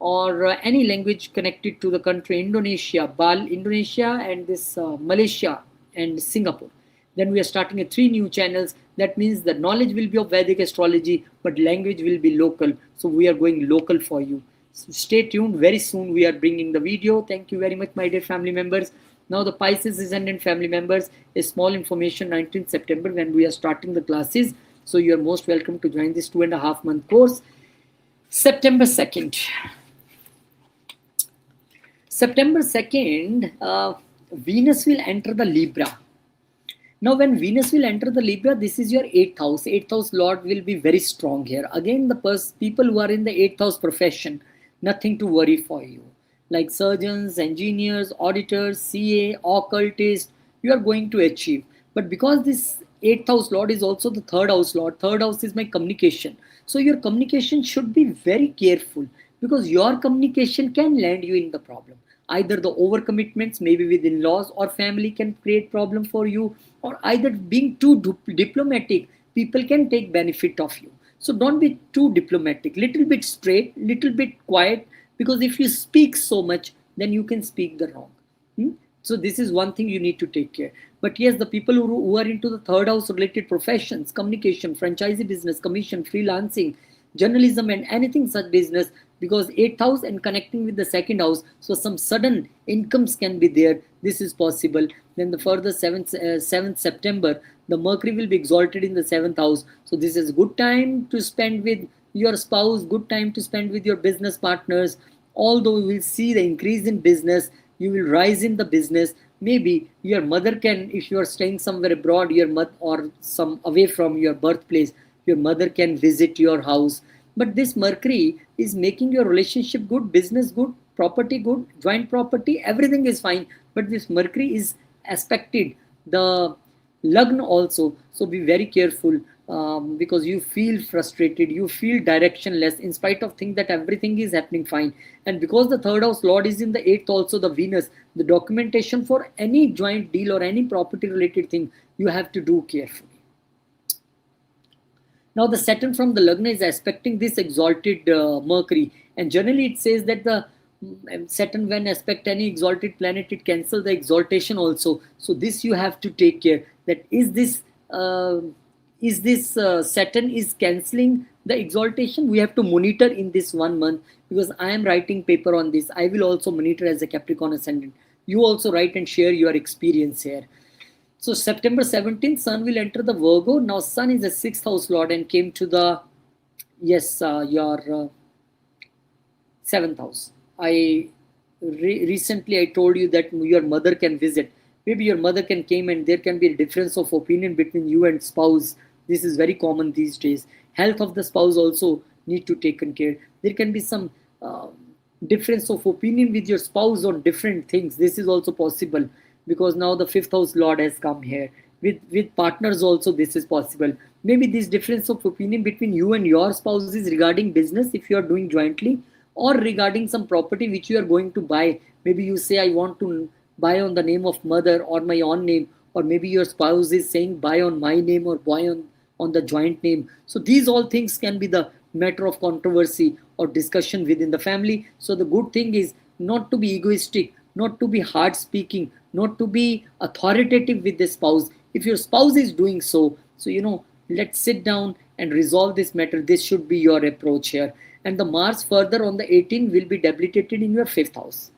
or any language connected to the country Indonesia, Indonesia and this Malaysia and Singapore, then we are starting 3 new channels. That means the knowledge will be of Vedic astrology, but language will be local. So we are going local for you. So stay tuned. Very soon we are bringing the video. Thank you very much, my dear family members. Now the Pisces ascendant family members, a small information, 19th September when we are starting the classes. So you are most welcome to join this 2.5 month course. September 2nd. September 2nd, Venus will enter the Libra. Now, when Venus will enter the Libra, this is your 8th house. 8th house Lord will be very strong here. Again, the people who are in the 8th house profession, nothing to worry for you. Like surgeons, engineers, auditors, CA, occultists, you are going to achieve. But because this 8th house Lord is also the 3rd house Lord, 3rd house is my communication. So your communication should be very careful because your communication can land you in the problem. Either the overcommitments, maybe with in-laws or family, can create problem for you, or either being too diplomatic, people can take benefit of you. So don't be too diplomatic, little bit straight, little bit quiet, because if you speak so much, then you can speak the wrong. So this is one thing you need to take care. But yes, the people who are into the 3rd house related professions, communication, franchisee business, commission, freelancing, journalism and anything such business, because 8th house and connecting with the 2nd house, so some sudden incomes can be there. This is possible. Then the further 7th September, the Mercury will be exalted in the 7th house. So this is good time to spend with your spouse, good time to spend with your business partners. Although you will see the increase in business, you will rise in the business. Maybe your mother can, if you are staying somewhere abroad, your mother or some away from your birthplace, your mother can visit your house. But this Mercury is making your relationship good, business good, property good, joint property, everything is fine. But this Mercury is aspected the Lagna also. So be very careful because you feel frustrated, you feel directionless in spite of think that everything is happening fine. And because the 3rd house Lord is in the 8th also, the Venus, the documentation for any joint deal or any property related thing, you have to do carefully. Now the Saturn from the Lagna is aspecting this exalted Mercury, and generally it says that the Saturn when aspect any exalted planet, it cancels the exaltation also. So this you have to take care, that is this Saturn is cancelling the exaltation. We have to monitor in this 1 month, because I am writing paper on this. I will also monitor as a Capricorn ascendant. You also write and share your experience here. So September 17th, Sun will enter the Virgo. Now Sun is a 6th house Lord and came to the, yes, your 7th house. Recently I told you that your mother can visit. Maybe your mother can came and there can be a difference of opinion between you and spouse. This is very common these days. Health of the spouse also need to taken care. There can be some difference of opinion with your spouse on different things. This is also possible, because now the 5th house Lord has come here. With partners also this is possible. Maybe this difference of opinion between you and your spouse is regarding business if you are doing jointly, or regarding some property which you are going to buy. Maybe you say I want to buy on the name of mother or my own name, or maybe your spouse is saying buy on my name or buy on the joint name. So these all things can be the matter of controversy or discussion within the family. So the good thing is not to be egoistic, not to be hard speaking, not to be authoritative with the spouse. If your spouse is doing so, let's sit down and resolve this matter. This should be your approach here. And the Mars further on the 18th will be debilitated in your 5th house.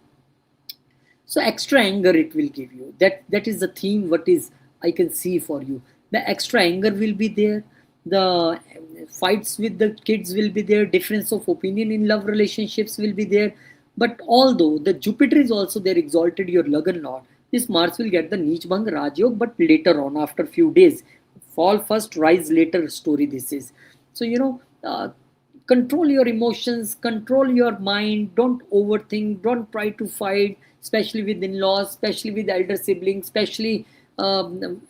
So extra anger it will give you. That is the theme what is I can see for you. The extra anger will be there. The fights with the kids will be there. Difference of opinion in love relationships will be there. But although the Jupiter is also there, exalted your Lagan Lord, this Mars will get the Neech Bhang Rajyog, but later on, after few days. Fall first, rise later story this is. So, control your emotions, control your mind, don't overthink, don't try to fight, especially with in-laws, especially with elder siblings, especially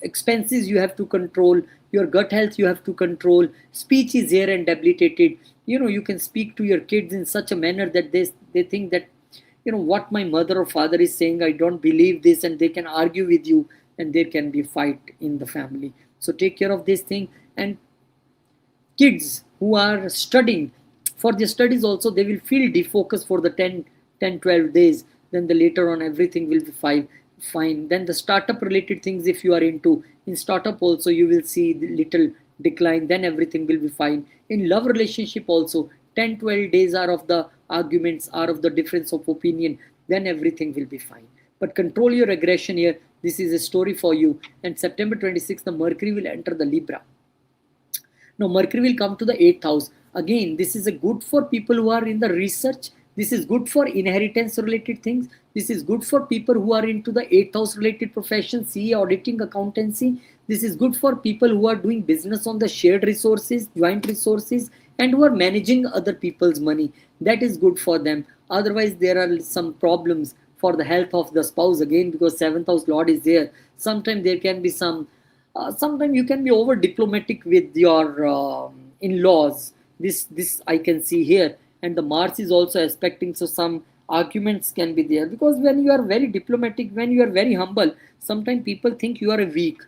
expenses you have to control, your gut health you have to control, speech is here and debilitated. You can speak to your kids in such a manner that they think that what my mother or father is saying, I don't believe this, and they can argue with you, and there can be fight in the family. So take care of this thing. And kids who are studying, for their studies also, they will feel defocused for the 12 days. Then the later on everything will be fine. Then the startup related things, if you are into, in startup also you will see the little decline, then everything will be fine. In love relationship also, 10-12 days are of the arguments, are of the difference of opinion, then everything will be fine. But control your aggression here. This is a story for you. And September 26th, the Mercury will enter the Libra. Now Mercury will come to the 8th house. Again, this is a good for people who are in the research. This is good for inheritance related things. This is good for people who are into the 8th house related professions, CA, auditing, accountancy. This is good for people who are doing business on the shared resources, joint resources, and who are managing other people's money. That is good for them. Otherwise, there are some problems for the health of the spouse, again, because 7th house Lord is there. Sometimes there can be some sometimes you can be over diplomatic with your in-laws. This I can see here. And the Mars is also aspecting, so some arguments can be there, because when you are very diplomatic, when you are very humble, sometimes people think you are a weak,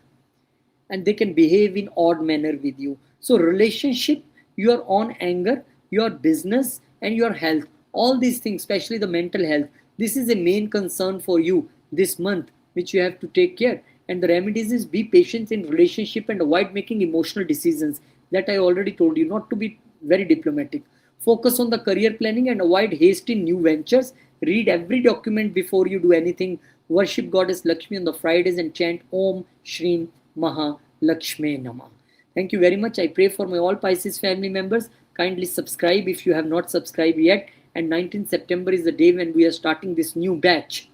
and they can behave in odd manner with you. So relationship, your own anger, your business, and your health, all these things, especially the mental health, this is a main concern for you this month, which you have to take care. And the remedies is, be patient in relationship and avoid making emotional decisions, that I already told you, not to be very diplomatic. Focus on the career planning and avoid haste in new ventures. Read every document before you do anything. Worship goddess Lakshmi on the Fridays and chant Om Shrim Maha Lakshmi Namah. Thank you very much. I pray for my all Pisces family members. Kindly subscribe if you have not subscribed yet. And 19th September is the day when we are starting this new batch.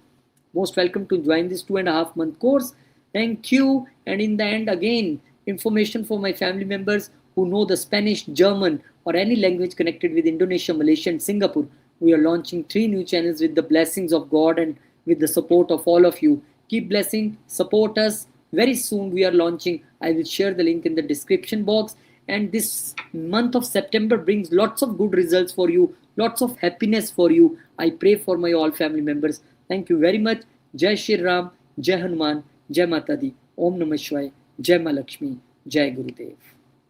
Most welcome to join this 2.5-month course. Thank you. And in the end, again, information for my family members who know the Spanish, German, or any language connected with Indonesia, Malaysia, and Singapore. We are launching 3 new channels with the blessings of God and with the support of all of you. Keep blessing, support us. Very soon we are launching. I will share the link in the description box. And this month of September brings lots of good results for you, lots of happiness for you. I pray for my all family members. Thank you very much. Jai Shri Ram, Jai Hanuman, Jai Mata Di, Om Namah Shivaya, Jai Ma Lakshmi, Jai Gurudev.